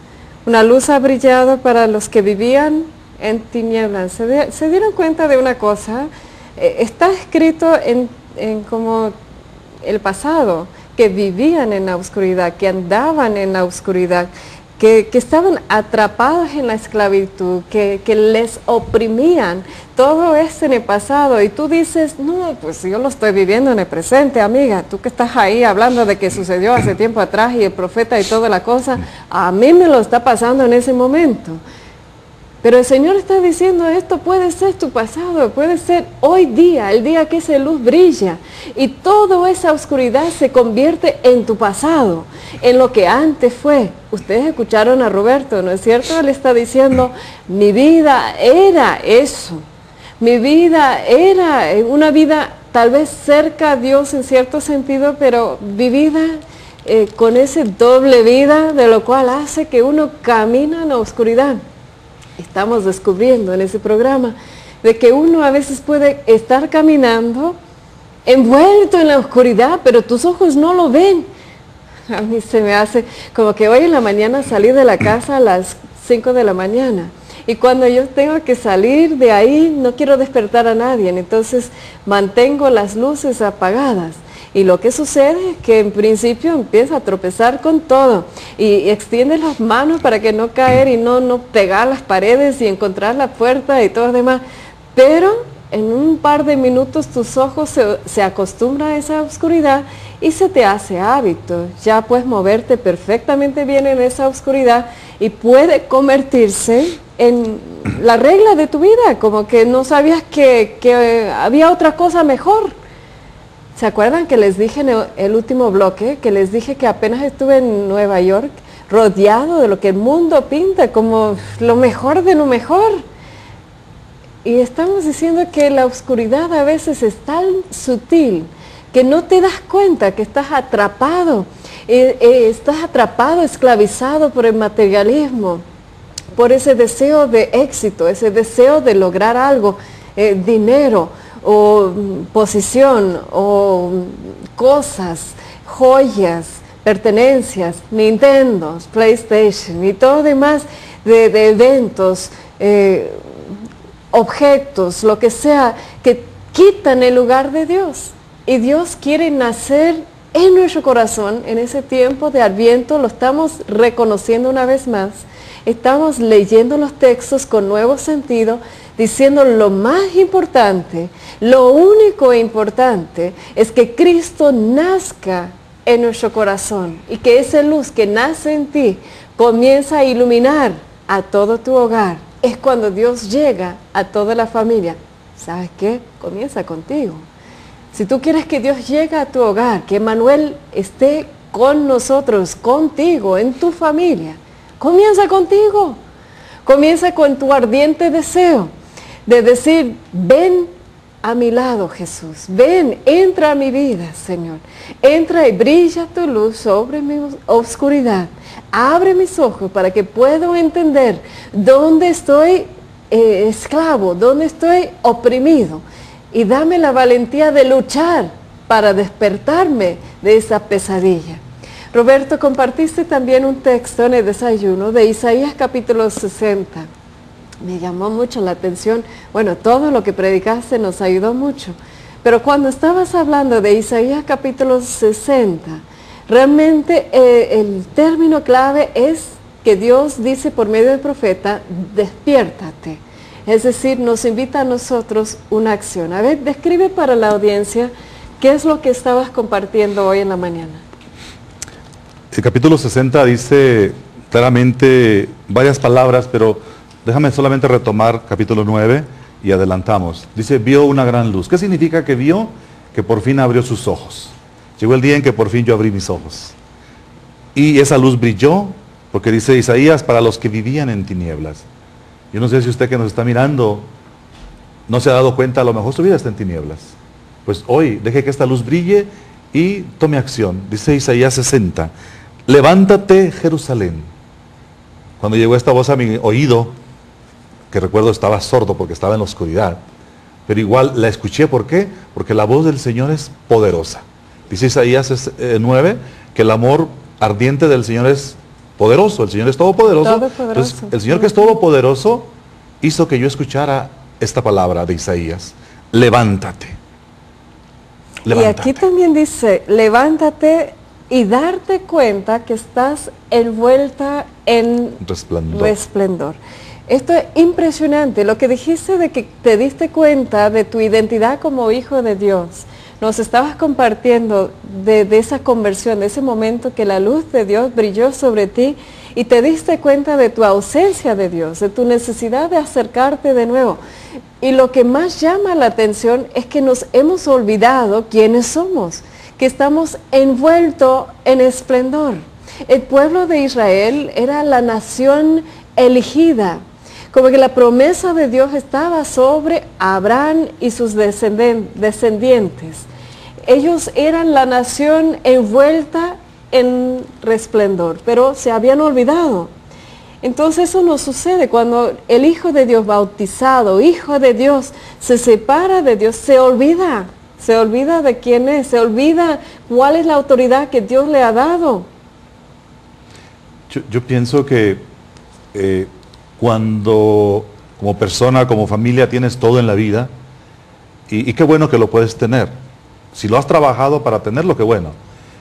Speaker 1: Una luz ha brillado para los que vivían en tinieblas. ¿Se dieron cuenta de una cosa? Está escrito en como el pasado, que vivían en la oscuridad, que andaban en la oscuridad, que estaban atrapados en la esclavitud, que les oprimían. Todo esto en el pasado y tú dices, no, pues yo lo estoy viviendo en el presente, amiga. Tú que estás ahí hablando de que sucedió hace tiempo atrás y el profeta y toda la cosa, a mí me lo está pasando en ese momento. Pero el Señor está diciendo, esto puede ser tu pasado, puede ser hoy día, el día que esa luz brilla. Y toda esa oscuridad se convierte en tu pasado, en lo que antes fue. Ustedes escucharon a Roberto, ¿no es cierto? Él está diciendo, mi vida era eso. Mi vida era una vida tal vez cerca a Dios en cierto sentido, pero vivida con ese doble vida, de lo cual hace que uno camina en la oscuridad. Estamos descubriendo en ese programa de que uno a veces puede estar caminando envuelto en la oscuridad, pero tus ojos no lo ven. A mí se me hace como que hoy en la mañana salí de la casa a las 5 de la mañana y cuando yo tengo que salir de ahí no quiero despertar a nadie, entonces mantengo las luces apagadas. Y lo que sucede es que en principio empieza a tropezar con todo y extiende las manos para que no caer y no pegar las paredes y encontrar la puerta y todo lo demás. Pero en un par de minutos tus ojos se acostumbran a esa oscuridad y se te hace hábito. Ya puedes moverte perfectamente bien en esa oscuridad y puede convertirse en la regla de tu vida, como que no sabías que había otra cosa mejor. ¿Se acuerdan que les dije en el último bloque, que les dije que apenas estuve en Nueva York, rodeado de lo que el mundo pinta como lo mejor de lo mejor? Y estamos diciendo que la oscuridad a veces es tan sutil que no te das cuenta que estás atrapado, esclavizado por el materialismo, por ese deseo de éxito, ese deseo de lograr algo dinero o posición o cosas, joyas, pertenencias, Nintendo, PlayStation y todo demás de eventos, objetos, lo que sea, que quitan el lugar de Dios. Y Dios quiere nacer en nuestro corazón en ese tiempo de Adviento. Lo estamos reconociendo una vez más. Estamos leyendo los textos con nuevo sentido, diciendo lo más importante, lo único importante es que Cristo nazca en nuestro corazón y que esa luz que nace en ti comienza a iluminar a todo tu hogar. Es cuando Dios llega a toda la familia. ¿Sabes qué? Comienza contigo. Si tú quieres que Dios llegue a tu hogar, que Emmanuel esté con nosotros, contigo, en tu familia, comienza contigo. Comienza con tu ardiente deseo de decir, ven a mi lado, Jesús. Ven, entra a mi vida, Señor. Entra y brilla tu luz sobre mi oscuridad. Abre mis ojos para que pueda entender dónde estoy esclavo, dónde estoy oprimido. Y dame la valentía de luchar para despertarme de esa pesadilla. Roberto, compartiste también un texto en el desayuno de Isaías capítulo 60. Me llamó mucho la atención. Bueno, todo lo que predicaste nos ayudó mucho. Pero cuando estabas hablando de Isaías capítulo 60, realmente el término clave es que Dios dice por medio del profeta, despiértate. Es decir, nos invita a nosotros una acción. A ver, describe para la audiencia qué es lo que estabas compartiendo hoy en la mañana.
Speaker 2: El capítulo 60 dice claramente varias palabras, pero déjame solamente retomar capítulo 9 y adelantamos. Dice, vio una gran luz. ¿Qué significa que vio? Que por fin abrió sus ojos. Llegó el día en que por fin yo abrí mis ojos. Y esa luz brilló, porque dice Isaías, para los que vivían en tinieblas. Yo no sé si usted que nos está mirando no se ha dado cuenta, a lo mejor su vida está en tinieblas. Pues hoy, deje que esta luz brille y tome acción. Dice Isaías 60, levántate, Jerusalén. Cuando llegó esta voz a mi oído, que recuerdo estaba sordo porque estaba en la oscuridad, pero igual la escuché. ¿Por qué? Porque la voz del Señor es poderosa. Dice Isaías 9, que el amor ardiente del Señor es poderoso, el Señor es todopoderoso. Entonces, el Señor que es todopoderoso hizo que yo escuchara esta palabra de Isaías, levántate. Levántate.
Speaker 1: Y aquí también dice, levántate y darte cuenta que estás envuelta en resplandor. Esto es impresionante, lo que dijiste de que te diste cuenta de tu identidad como hijo de Dios. Nos estabas compartiendo de esa conversión, de ese momento que la luz de Dios brilló sobre ti y te diste cuenta de tu ausencia de Dios, de tu necesidad de acercarte de nuevo. Y lo que más llama la atención es que nos hemos olvidado quiénes somos, que estamos envueltos en esplendor. El pueblo de Israel era la nación elegida, como que la promesa de Dios estaba sobre Abraham y sus descendientes. Ellos eran la nación envuelta en resplendor, pero se habían olvidado. Entonces eso nos sucede cuando el Hijo de Dios bautizado, Hijo de Dios, se separa de Dios, se olvida de quién es, se olvida cuál es la autoridad que Dios le ha dado.
Speaker 2: Yo pienso que cuando como persona, como familia tienes todo en la vida, y qué bueno que lo puedes tener. Si lo has trabajado para tenerlo, qué bueno.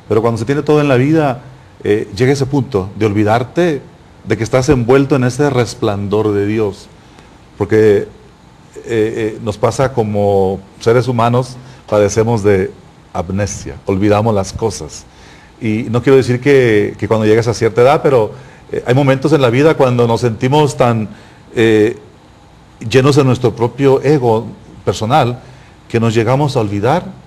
Speaker 2: Pero cuando se tiene todo en la vida, llega ese punto de olvidarte de que estás envuelto en ese resplandor de Dios. Porque nos pasa como seres humanos, padecemos de amnesia, olvidamos las cosas. Y no quiero decir que cuando llegas a cierta edad, pero hay momentos en la vida cuando nos sentimos tan llenos de nuestro propio ego personal, que nos llegamos a olvidar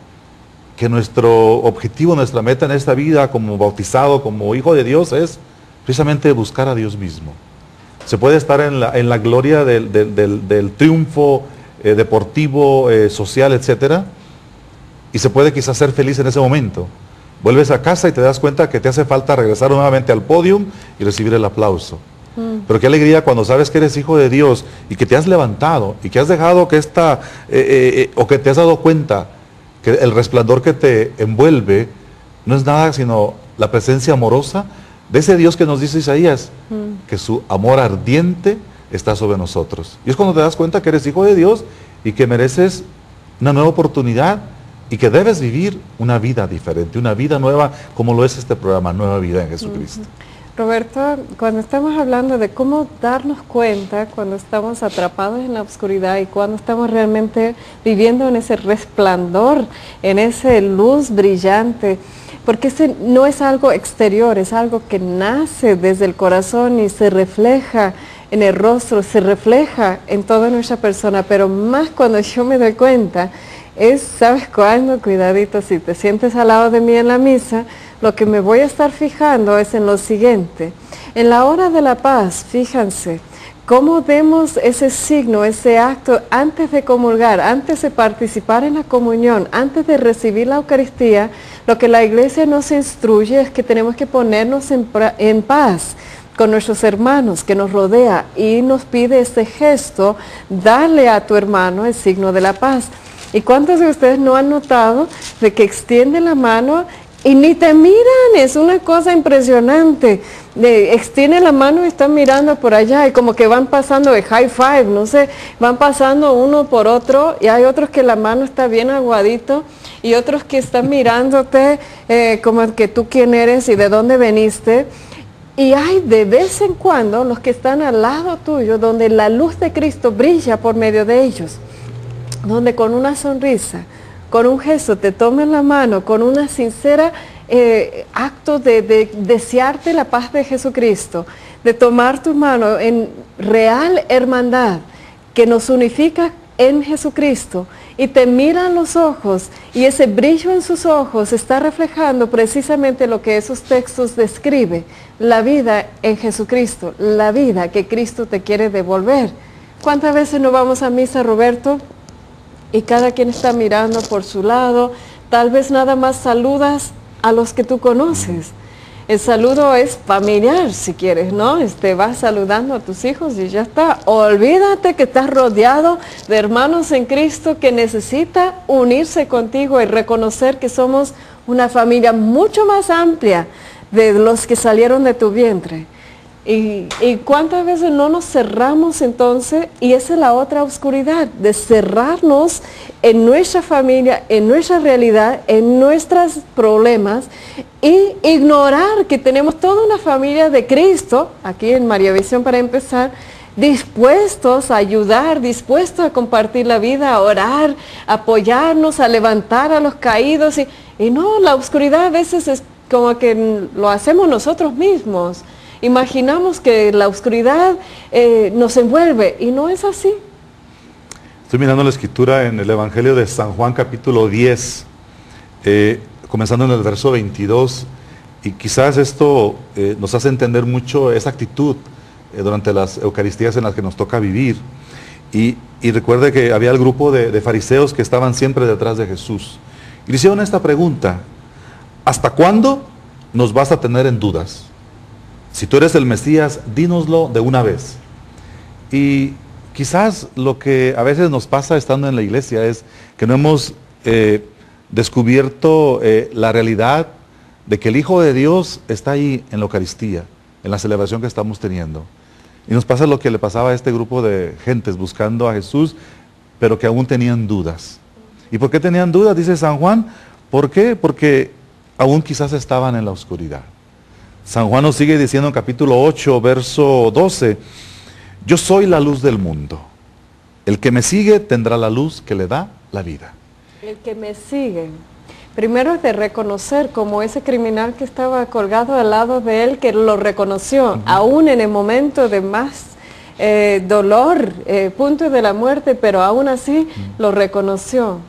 Speaker 2: que nuestro objetivo, nuestra meta en esta vida como bautizado, como hijo de Dios, es precisamente buscar a Dios mismo. Se puede estar en la gloria del triunfo deportivo, social, etcétera, y se puede quizás ser feliz en ese momento. Vuelves a casa y te das cuenta que te hace falta regresar nuevamente al podium y recibir el aplauso. Pero qué alegría cuando sabes que eres hijo de Dios y que te has levantado y que has dejado que o que te has dado cuenta que el resplandor que te envuelve no es nada sino la presencia amorosa de ese Dios que nos dice Isaías, que su amor ardiente está sobre nosotros. Y es cuando te das cuenta que eres hijo de Dios y que mereces una nueva oportunidad y que debes vivir una vida diferente, una vida nueva, como lo es este programa, Nueva Vida en Jesucristo.
Speaker 1: Roberto, cuando estamos hablando de cómo darnos cuenta cuando estamos atrapados en la oscuridad y cuando estamos realmente viviendo en ese resplandor, en esa luz brillante, porque ese no es algo exterior, es algo que nace desde el corazón y se refleja en el rostro, se refleja en toda nuestra persona, pero más cuando yo me doy cuenta, ¿sabes cuándo? Cuidadito, si te sientes al lado de mí en la misa, lo que me voy a estar fijando es en lo siguiente. En la hora de la paz, fíjense, cómo vemos ese signo, ese acto antes de comulgar, antes de participar en la comunión, antes de recibir la Eucaristía, lo que la Iglesia nos instruye es que tenemos que ponernos en paz con nuestros hermanos que nos rodea y nos pide este gesto, darle a tu hermano el signo de la paz. ¿Y cuántos de ustedes no han notado de que extiende la mano y ni te miran? Es una cosa impresionante. Extiende la mano y están mirando por allá y como que van pasando de high five, no sé, van pasando uno por otro y hay otros que la mano está bien aguadito y otros que están mirándote como que tú quién eres y de dónde veniste. Y hay de vez en cuando los que están al lado tuyo donde la luz de Cristo brilla por medio de ellos, donde con una sonrisa, con un gesto te tomen la mano, con una sincera acto de desearte la paz de Jesucristo, de tomar tu mano en real hermandad que nos unifica en Jesucristo y te miran los ojos y ese brillo en sus ojos está reflejando precisamente lo que esos textos describen, la vida en Jesucristo, la vida que Cristo te quiere devolver. ¿Cuántas veces no vamos a misa, Roberto? Y cada quien está mirando por su lado, tal vez nada más saludas a los que tú conoces. El saludo es familiar, si quieres, ¿no? Vas saludando a tus hijos y ya está. Olvídate que estás rodeado de hermanos en Cristo que necesita unirse contigo y reconocer que somos una familia mucho más amplia de los que salieron de tu vientre. Y cuántas veces no nos cerramos entonces, y esa es la otra oscuridad, de cerrarnos en nuestra familia, en nuestra realidad, en nuestros problemas, y ignorar que tenemos toda una familia de Cristo, aquí en María Visión para empezar, dispuestos a ayudar, dispuestos a compartir la vida, a orar, a apoyarnos, a levantar a los caídos, y no, la oscuridad a veces es como que lo hacemos nosotros mismos. Imaginamos que la oscuridad nos envuelve y no es así.
Speaker 2: Estoy mirando la escritura en el Evangelio de San Juan capítulo 10, comenzando en el verso 22, y quizás esto nos hace entender mucho esa actitud durante las Eucaristías en las que nos toca vivir. Y recuerde que había el grupo de fariseos que estaban siempre detrás de Jesús. Y le hicieron esta pregunta: ¿hasta cuándo nos vas a tener en dudas? Si tú eres el Mesías, dínoslo de una vez. Y quizás lo que a veces nos pasa estando en la iglesia es que no hemos descubierto la realidad de que el Hijo de Dios está ahí en la Eucaristía, en la celebración que estamos teniendo. Y nos pasa lo que le pasaba a este grupo de gentes buscando a Jesús, pero que aún tenían dudas. ¿Y por qué tenían dudas? Dice San Juan. ¿Por qué? Porque aún quizás estaban en la oscuridad. San Juan nos sigue diciendo en capítulo 8, verso 12, yo soy la luz del mundo. El que me sigue tendrá la luz que le da la vida.
Speaker 1: El que me sigue, primero es de reconocer como ese criminal que estaba colgado al lado de él, que lo reconoció, aún en el momento de más dolor, punto de la muerte, pero aún así lo reconoció.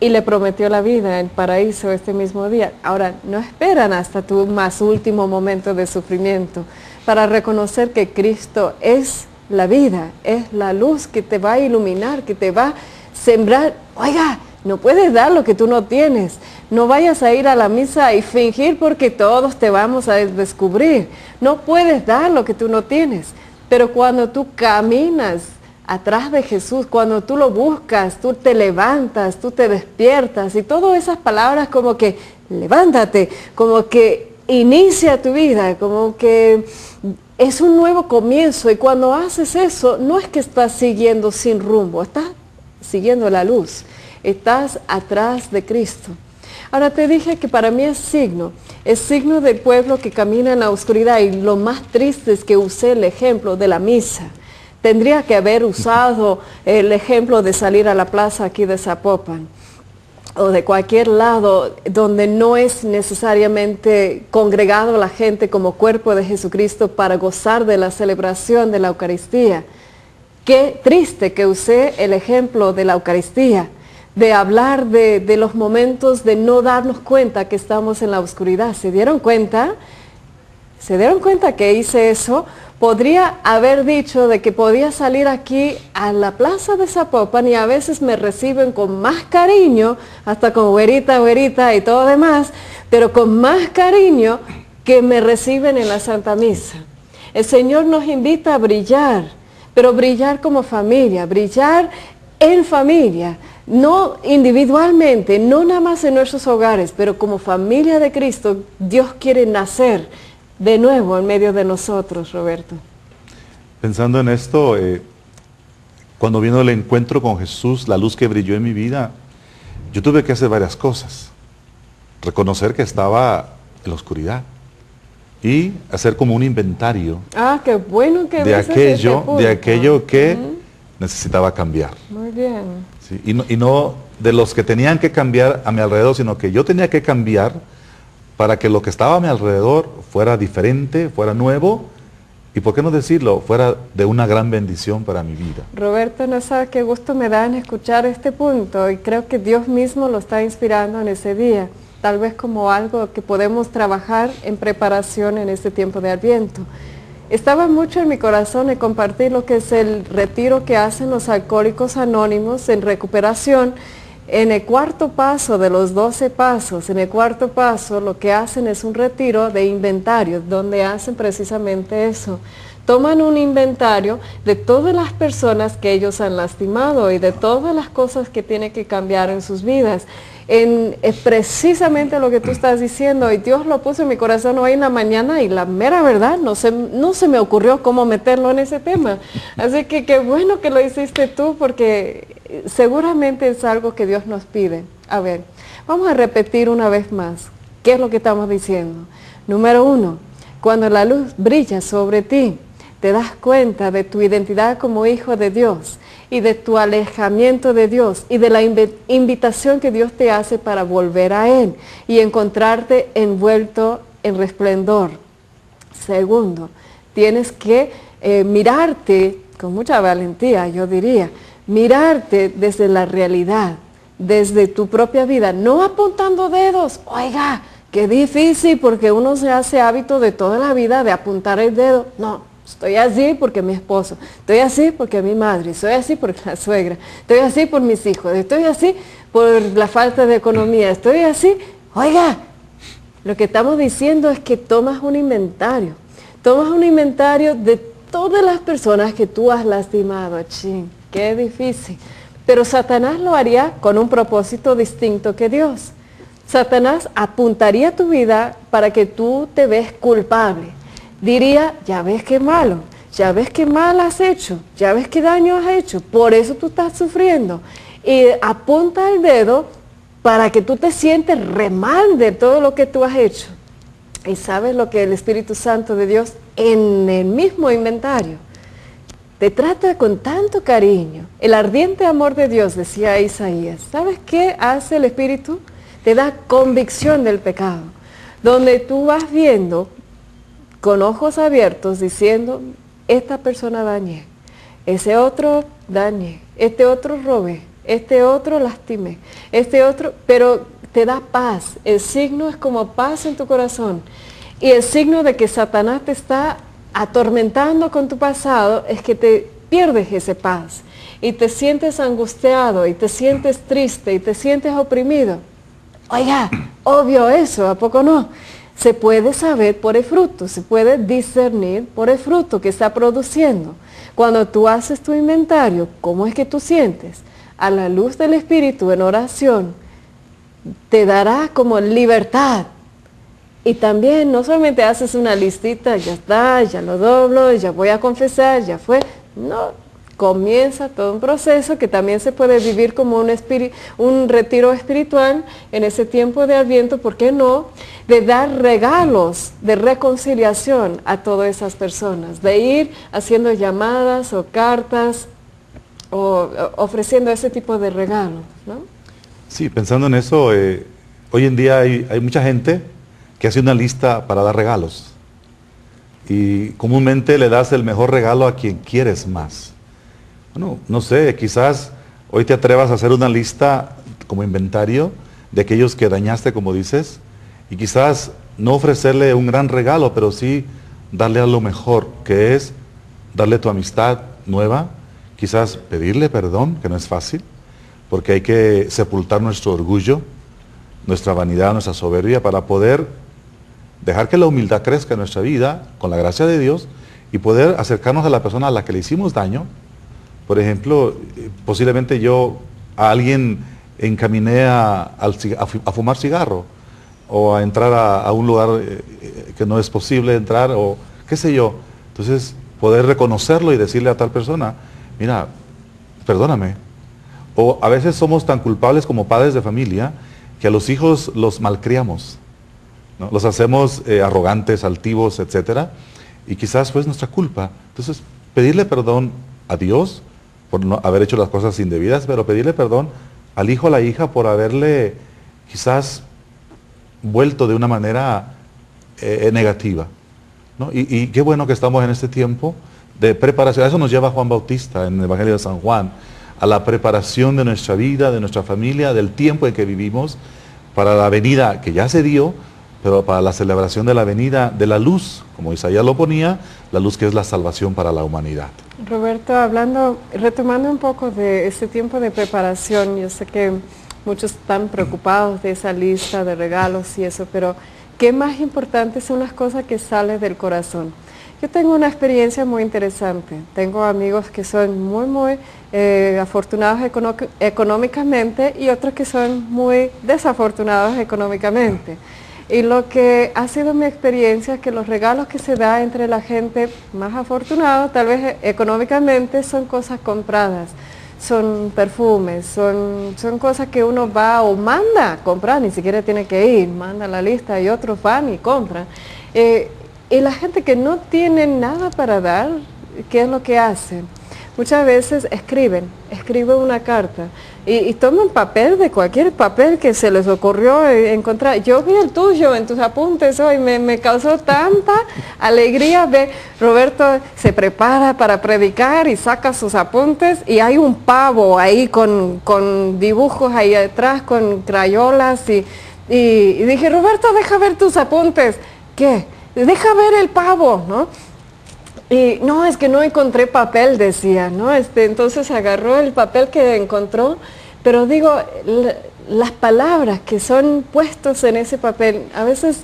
Speaker 1: Y le prometió la vida en paraíso este mismo día. Ahora, no esperan hasta tu más último momento de sufrimiento para reconocer que Cristo es la vida, es la luz que te va a iluminar, que te va a sembrar. Oiga, no puedes dar lo que tú no tienes. No vayas a ir a la misa y fingir porque todos te vamos a descubrir. No puedes dar lo que tú no tienes. Pero cuando tú caminas atrás de Jesús, cuando tú lo buscas, tú te levantas, tú te despiertas y todas esas palabras como que levántate, como que inicia tu vida, como que es un nuevo comienzo. Y cuando haces eso, no es que estás siguiendo sin rumbo, estás siguiendo la luz, estás atrás de Cristo. Ahora te dije que para mí es signo del pueblo que camina en la oscuridad, y lo más triste es que usé el ejemplo de la misa. Tendría que haber usado el ejemplo de salir a la plaza aquí de Zapopan o de cualquier lado donde no es necesariamente congregado la gente como cuerpo de Jesucristo para gozar de la celebración de la Eucaristía. Qué triste que usé el ejemplo de la Eucaristía, de hablar de los momentos de no darnos cuenta que estamos en la oscuridad. ¿Se dieron cuenta? ¿Se dieron cuenta que hice eso? Podría haber dicho de que podía salir aquí a la plaza de Zapopan y a veces me reciben con más cariño, hasta con güerita, güerita y todo demás, pero con más cariño que me reciben en la Santa Misa. El Señor nos invita a brillar, pero brillar como familia, brillar en familia, no individualmente, no nada más en nuestros hogares, pero como familia de Cristo. Dios quiere nacer de nuevo en medio de nosotros, Roberto.
Speaker 2: Pensando en esto, cuando vino el encuentro con Jesús, la luz que brilló en mi vida, yo tuve que hacer varias cosas. Reconocer que estaba en la oscuridad y hacer como un inventario
Speaker 1: Qué bueno que
Speaker 2: de aquello que necesitaba cambiar.
Speaker 1: Muy bien.
Speaker 2: Sí, y no de los que tenían que cambiar a mi alrededor, sino que yo tenía que cambiar para que lo que estaba a mi alrededor fuera diferente, fuera nuevo, y por qué no decirlo, fuera de una gran bendición para mi vida.
Speaker 1: Roberto, no sabes qué gusto me da en escuchar este punto, y creo que Dios mismo lo está inspirando en ese día, tal vez como algo que podemos trabajar en preparación en este tiempo de Adviento. Estaba mucho en mi corazón de compartir lo que es el retiro que hacen los alcohólicos anónimos en recuperación. En el cuarto paso de los 12 pasos, en el cuarto paso lo que hacen es un retiro de inventario, donde hacen precisamente eso. Toman un inventario de todas las personas que ellos han lastimado y de todas las cosas que tienen que cambiar en sus vidas. Es precisamente lo que tú estás diciendo, y Dios lo puso en mi corazón hoy en la mañana, y la mera verdad no se me ocurrió cómo meterlo en ese tema. Así que qué bueno que lo hiciste tú, porque seguramente es algo que Dios nos pide. A ver, vamos a repetir una vez más. ¿Qué es lo que estamos diciendo? Número 1, cuando la luz brilla sobre ti, te das cuenta de tu identidad como hijo de Dios y de tu alejamiento de Dios y de la invitación que Dios te hace para volver a Él y encontrarte envuelto en resplendor. Segundo, tienes que mirarte con mucha valentía, yo diría, mirarte desde la realidad, desde tu propia vida, no apuntando dedos. Oiga, qué difícil, porque uno se hace hábito de toda la vida de apuntar el dedo. No, estoy así porque mi esposo, estoy así porque mi madre, estoy así porque la suegra, estoy así por mis hijos, estoy así por la falta de economía, estoy así. Oiga, lo que estamos diciendo es que tomas un inventario de todas las personas que tú has lastimado. Chin, qué difícil. Pero Satanás lo haría con un propósito distinto que Dios. Satanás apuntaría tu vida para que tú te ves culpable. Diría, ya ves qué malo, ya ves qué mal has hecho, ya ves qué daño has hecho, por eso tú estás sufriendo. Y apunta el dedo para que tú te sientes re mal de todo lo que tú has hecho. Y sabes lo que el Espíritu Santo de Dios en el mismo inventario te trata con tanto cariño. El ardiente amor de Dios, decía Isaías. ¿Sabes qué hace el Espíritu? Te da convicción del pecado, donde tú vas viendo con ojos abiertos diciendo, esta persona dañé, ese otro dañé, este otro robé, este otro lastimé, este otro, pero te da paz. El signo es como paz en tu corazón, y el signo de que Satanás te está atormentando con tu pasado es que te pierdes esa paz y te sientes angustiado y te sientes triste y te sientes oprimido. Oiga, obvio eso, ¿a poco no? Se puede saber por el fruto, se puede discernir por el fruto que está produciendo. Cuando tú haces tu inventario, ¿cómo es que tú sientes? A la luz del Espíritu en oración, te dará como libertad. Y también no solamente haces una listita, ya está, ya lo doblo, ya voy a confesar, ya fue. No, comienza todo un proceso que también se puede vivir como un retiro espiritual en ese tiempo de Adviento, ¿por qué no? De dar regalos de reconciliación a todas esas personas, de ir haciendo llamadas o cartas o ofreciendo ese tipo de regalos, ¿no?
Speaker 2: Sí, pensando en eso, hoy en día hay mucha gente que hace una lista para dar regalos. Y comúnmente le das el mejor regalo a quien quieres más. Bueno, no sé, quizás hoy te atrevas a hacer una lista como inventario de aquellos que dañaste, como dices, y quizás no ofrecerle un gran regalo, pero sí darle a lo mejor, que es darle tu amistad nueva, quizás pedirle perdón, que no es fácil, porque hay que sepultar nuestro orgullo, nuestra vanidad, nuestra soberbia, para poder dejar que la humildad crezca en nuestra vida, con la gracia de Dios, y poder acercarnos a la persona a la que le hicimos daño. Por ejemplo, posiblemente yo a alguien encaminé a fumar cigarro, o a entrar a un lugar que no es posible entrar, o qué sé yo. Entonces, poder reconocerlo y decirle a tal persona, mira, perdóname. O a veces somos tan culpables como padres de familia que a los hijos los malcriamos, ¿no? Los hacemos arrogantes, altivos, etcétera, y quizás fue nuestra culpa. Entonces, pedirle perdón a Dios por no haber hecho las cosas indebidas, pero pedirle perdón al hijo o a la hija por haberle quizás vuelto de una manera negativa, ¿no? Y qué bueno que estamos en este tiempo de preparación. A eso nos lleva Juan Bautista en el Evangelio de San Juan, a la preparación de nuestra vida, de nuestra familia, del tiempo en que vivimos, para la venida que ya se dio, pero para la celebración de la venida de la luz, como Isaías lo ponía, la luz que es la salvación para la humanidad.
Speaker 1: Roberto, retomando un poco de este tiempo de preparación, yo sé que muchos están preocupados de esa lista de regalos y eso, pero ¿qué más importante son las cosas que salen del corazón? Yo tengo una experiencia muy interesante. Tengo amigos que son muy afortunados económicamente y otros que son muy desafortunados económicamente. Y lo que ha sido mi experiencia es que los regalos que se da entre la gente más afortunada, tal vez económicamente, son cosas compradas. Son perfumes, son cosas que uno va o manda a comprar, ni siquiera tiene que ir, manda la lista y otros van y compran. Y la gente que no tiene nada para dar, ¿qué es lo que hace? Muchas veces escriben una carta y toman papel, de cualquier papel que se les ocurrió encontrar. Yo vi el tuyo en tus apuntes hoy, me causó tanta alegría ver Roberto se prepara para predicar y saca sus apuntes y hay un pavo ahí con dibujos ahí atrás, con crayolas y dije, Roberto, deja ver tus apuntes. ¿Qué? Deja ver el pavo, ¿no? Y no, es que no encontré papel, decía, ¿no? Entonces agarró el papel que encontró, pero digo, las palabras que son puestos en ese papel, a veces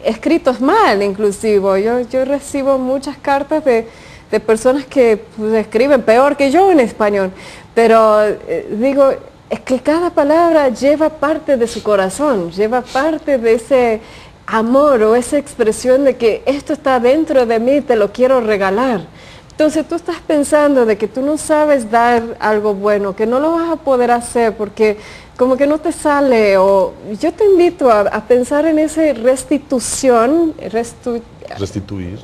Speaker 1: escritos mal inclusive. Yo recibo muchas cartas de personas que pues, escriben peor que yo en español, pero digo, es que cada palabra lleva parte de su corazón, lleva parte de ese amor o esa expresión de que esto está dentro de mí, te lo quiero regalar. Entonces tú estás pensando de que tú no sabes dar algo bueno, que no lo vas a poder hacer porque como que no te sale, o yo te invito a pensar en esa restitución, restituir,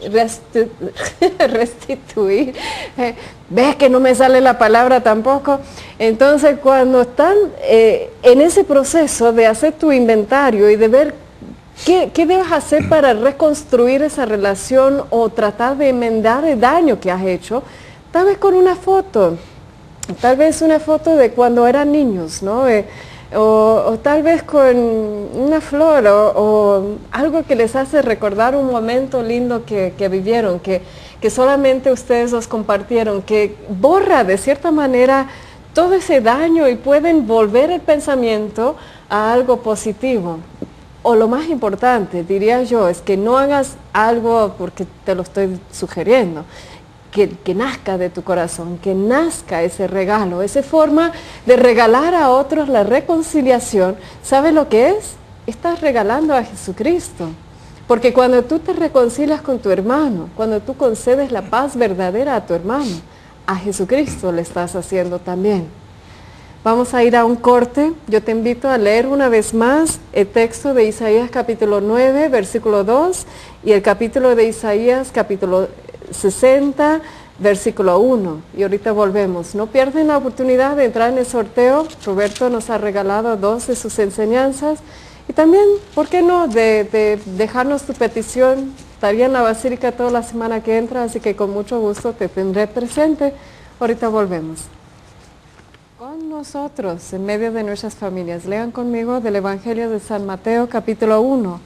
Speaker 1: ves que no me sale la palabra tampoco. Entonces cuando están en ese proceso de hacer tu inventario y de ver ¿qué debes hacer para reconstruir esa relación o tratar de enmendar el daño que has hecho? Tal vez con una foto, tal vez una foto de cuando eran niños, ¿no? O tal vez con una flor o algo que les hace recordar un momento lindo que vivieron, que solamente ustedes los compartieron, que borra de cierta manera todo ese daño y pueden volver el pensamiento a algo positivo. o lo más importante, diría yo, es que no hagas algo porque te lo estoy sugiriendo, que nazca de tu corazón, que nazca ese regalo, esa forma de regalar a otros la reconciliación. ¿Sabe lo que es? Estás regalando a Jesucristo. Porque cuando tú te reconcilias con tu hermano, cuando tú concedes la paz verdadera a tu hermano, a Jesucristo le estás haciendo también. Vamos a ir a un corte. Yo te invito a leer una vez más el texto de Isaías capítulo 9, versículo 2, y el capítulo de Isaías capítulo 60, versículo 1. Y ahorita volvemos. No pierden la oportunidad de entrar en el sorteo. Roberto nos ha regalado 2 de sus enseñanzas. Y también, ¿por qué no?, de dejarnos tu petición. Estaría en la Basílica toda la semana que entra, así que con mucho gusto te tendré presente. Ahorita volvemos. Con nosotros, en medio de nuestras familias. Lean conmigo del Evangelio de San Mateo, capítulo 1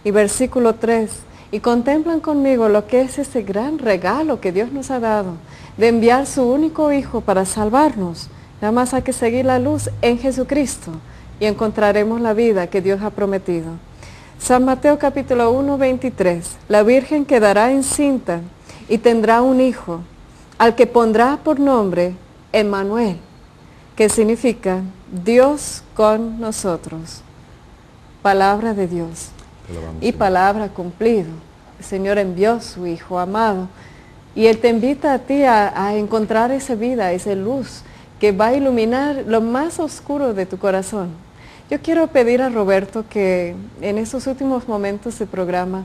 Speaker 1: y versículo 3. Y contemplan conmigo lo que es ese gran regalo que Dios nos ha dado, de enviar su único Hijo para salvarnos. Nada más hay que seguir la luz en Jesucristo y encontraremos la vida que Dios ha prometido. San Mateo capítulo 1, 23. La Virgen quedará encinta y tendrá un hijo, al que pondrá por nombre Emmanuel, que significa Dios con nosotros. Palabra de Dios y palabra cumplido. El Señor envió su Hijo amado y Él te invita a ti a encontrar esa vida, esa luz que va a iluminar lo más oscuro de tu corazón. Yo quiero pedir a Roberto que en esos últimos momentos del programa,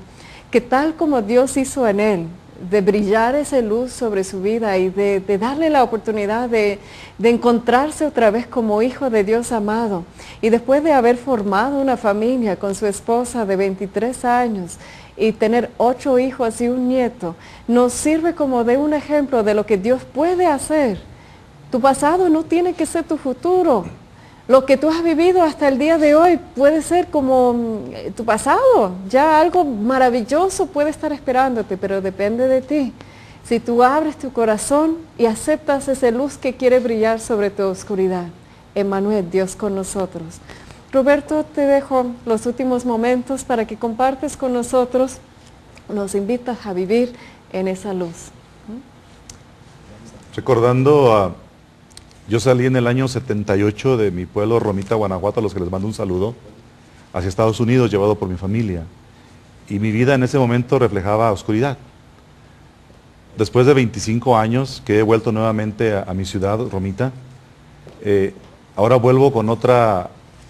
Speaker 1: que tal como Dios hizo en él, de brillar esa luz sobre su vida y de darle la oportunidad de encontrarse otra vez como hijo de Dios amado. Y después de haber formado una familia con su esposa de 23 años y tener 8 hijos y un nieto, nos sirve como de un ejemplo de lo que Dios puede hacer. Tu pasado no tiene que ser tu futuro. Lo que tú has vivido hasta el día de hoy puede ser como tu pasado. Ya algo maravilloso puede estar esperándote, pero depende de ti. Si tú abres tu corazón y aceptas esa luz que quiere brillar sobre tu oscuridad. Emmanuel, Dios con nosotros. Roberto, te dejo los últimos momentos para que compartes con nosotros. Nos invitas a vivir en esa luz.
Speaker 2: Recordando yo salí en el año 78 de mi pueblo, Romita, Guanajuato, a los que les mando un saludo, hacia Estados Unidos, llevado por mi familia. Y mi vida en ese momento reflejaba oscuridad. Después de 25 años que he vuelto nuevamente a mi ciudad, Romita, ahora vuelvo con otra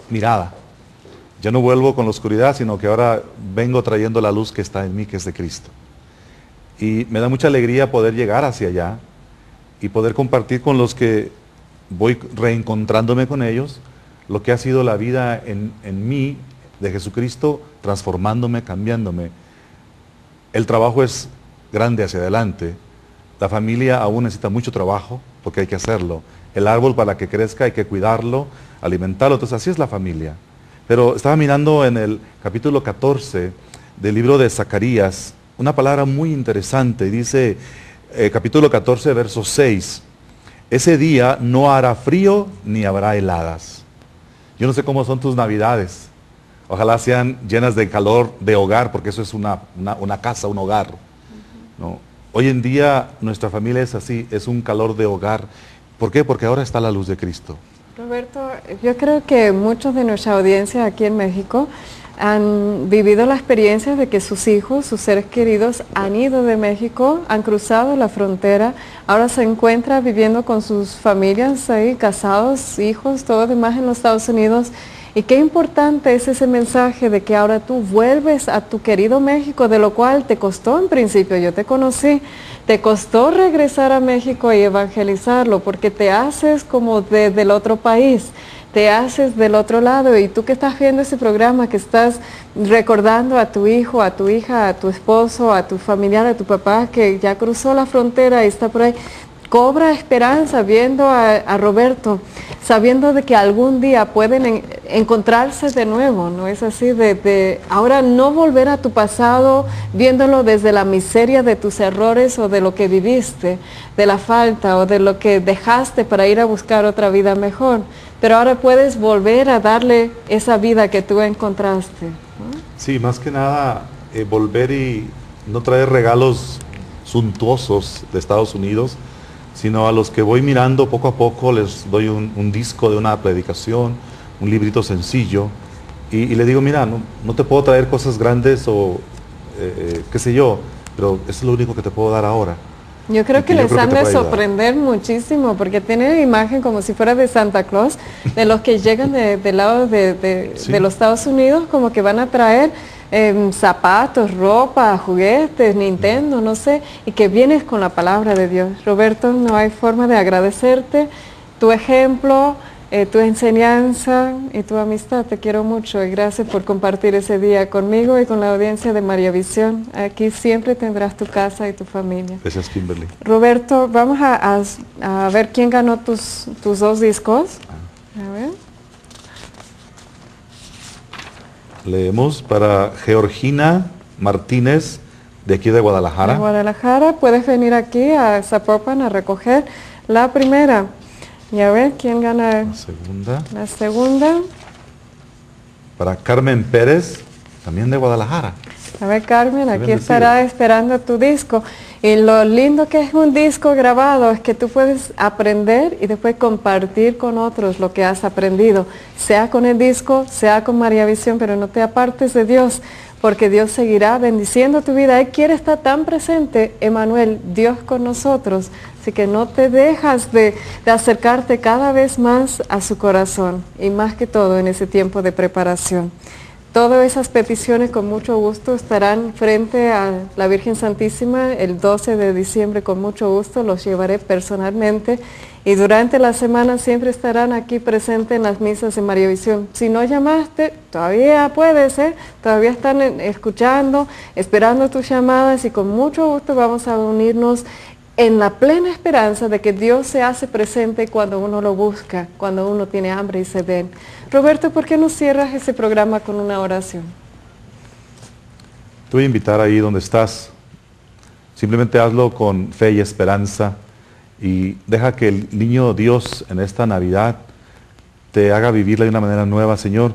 Speaker 2: mirada. Ya no vuelvo con la oscuridad, sino que ahora vengo trayendo la luz que está en mí, que es de Cristo. Y me da mucha alegría poder llegar hacia allá y poder compartir con los que voy reencontrándome con ellos, lo que ha sido la vida en mí, de Jesucristo, transformándome, cambiándome. El trabajo es grande hacia adelante. La familia aún necesita mucho trabajo, porque hay que hacerlo. El árbol, para que crezca, hay que cuidarlo, alimentarlo. Entonces así es la familia. Pero estaba mirando en el capítulo 14 del libro de Zacarías, una palabra muy interesante. Dice, capítulo 14, verso 6. Ese día no hará frío ni habrá heladas. Yo no sé cómo son tus navidades. Ojalá sean llenas de calor de hogar, porque eso es una casa, un hogar, ¿no? Hoy en día nuestra familia es así, es un calor de hogar. ¿Por qué? Porque ahora está la luz de Cristo.
Speaker 1: Roberto, yo creo que muchos de nuestra audiencia aquí en México han vivido la experiencia de que sus hijos, sus seres queridos han ido de México, han cruzado la frontera, ahora se encuentran viviendo con sus familias ahí, casados, hijos, todo demás en los Estados Unidos. Y qué importante es ese mensaje de que ahora tú vuelves a tu querido México, de lo cual te costó en principio, yo te conocí, te costó regresar a México y evangelizarlo, porque te haces como del otro país. Te haces del otro lado, y tú que estás viendo ese programa, que estás recordando a tu hijo, a tu hija, a tu esposo, a tu familiar, a tu papá que ya cruzó la frontera y está por ahí, cobra esperanza viendo a Roberto, sabiendo de que algún día pueden encontrarse de nuevo, ¿no es así? De ahora no volver a tu pasado viéndolo desde la miseria de tus errores o de lo que viviste, de la falta o de lo que dejaste para ir a buscar otra vida mejor, pero ahora puedes volver a darle esa vida que tú encontraste, ¿no?
Speaker 2: Sí, más que nada, volver y no traer regalos suntuosos de Estados Unidos, sino a los que voy mirando poco a poco les doy un disco de una predicación, un librito sencillo, y le digo, mira, no te puedo traer cosas grandes o qué sé yo, pero eso es lo único que te puedo dar ahora.
Speaker 1: Yo creo que
Speaker 2: yo
Speaker 1: les
Speaker 2: creo que
Speaker 1: han
Speaker 2: te
Speaker 1: de
Speaker 2: puede ayudar.
Speaker 1: sorprender muchísimo, porque tienen la imagen como si fuera de Santa Claus, de los que llegan del lado
Speaker 2: Sí.
Speaker 1: de los Estados Unidos, como que van a traer zapatos, ropa, juguetes, Nintendo, no sé, y que vienes con la palabra de Dios. Roberto, no hay forma de agradecerte tu ejemplo, tu enseñanza y tu amistad. Te quiero mucho y gracias por compartir ese día conmigo y con la audiencia de María Visión. Aquí siempre tendrás tu casa y tu familia.
Speaker 2: Gracias, Kimberly.
Speaker 1: Roberto, vamos a ver quién ganó tus dos discos. A ver.
Speaker 2: Leemos para Georgina Martínez, de aquí de
Speaker 1: De
Speaker 2: Guadalajara.
Speaker 1: Guadalajara, puedes venir aquí a Zapopan a recoger la primera. Y a ver quién gana
Speaker 2: La segunda.
Speaker 1: la segunda.
Speaker 2: Para Carmen Pérez, también de Guadalajara.
Speaker 1: A ver, Carmen, aquí
Speaker 2: bendecido.
Speaker 1: estará esperando tu disco. Y lo lindo que es un disco grabado es que tú puedes aprender y después compartir con otros lo que has aprendido, sea con el disco, sea con María Visión, pero no te apartes de Dios, porque Dios seguirá bendiciendo tu vida. Él quiere estar tan presente, Emmanuel, Dios con nosotros, así que no te dejas de acercarte cada vez más a su corazón, y más que todo en ese tiempo de preparación. Todas esas peticiones con mucho gusto estarán frente a la Virgen Santísima el 12 de diciembre, con mucho gusto los llevaré personalmente y durante la semana siempre estarán aquí presentes en las misas de María Visión. Si no llamaste, todavía puedes, todavía están escuchando, esperando tus llamadas y con mucho gusto vamos a unirnos en la plena esperanza de que Dios se hace presente cuando uno lo busca, cuando uno tiene hambre y sed de Él. Roberto, ¿por qué no cierras ese programa con una oración?
Speaker 2: Te voy a invitar ahí donde estás. Simplemente hazlo con fe y esperanza y deja que el niño Dios en esta Navidad te haga vivirla de una manera nueva, Señor.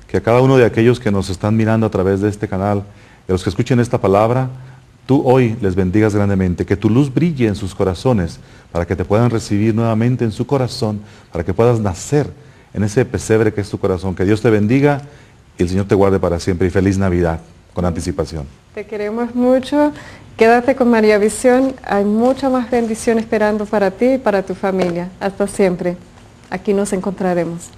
Speaker 2: Que a cada uno de aquellos que nos están mirando a través de este canal, de los que escuchen esta palabra, tú hoy les bendigas grandemente, que tu luz brille en sus corazones, para que te puedan recibir nuevamente en su corazón, para que puedas nacer en ese pesebre que es tu corazón. Que Dios te bendiga y el Señor te guarde para siempre. Y feliz Navidad, con anticipación.
Speaker 1: Te queremos mucho. Quédate con María Visión. Hay mucha más bendición esperando para ti y para tu familia. Hasta siempre. Aquí nos encontraremos.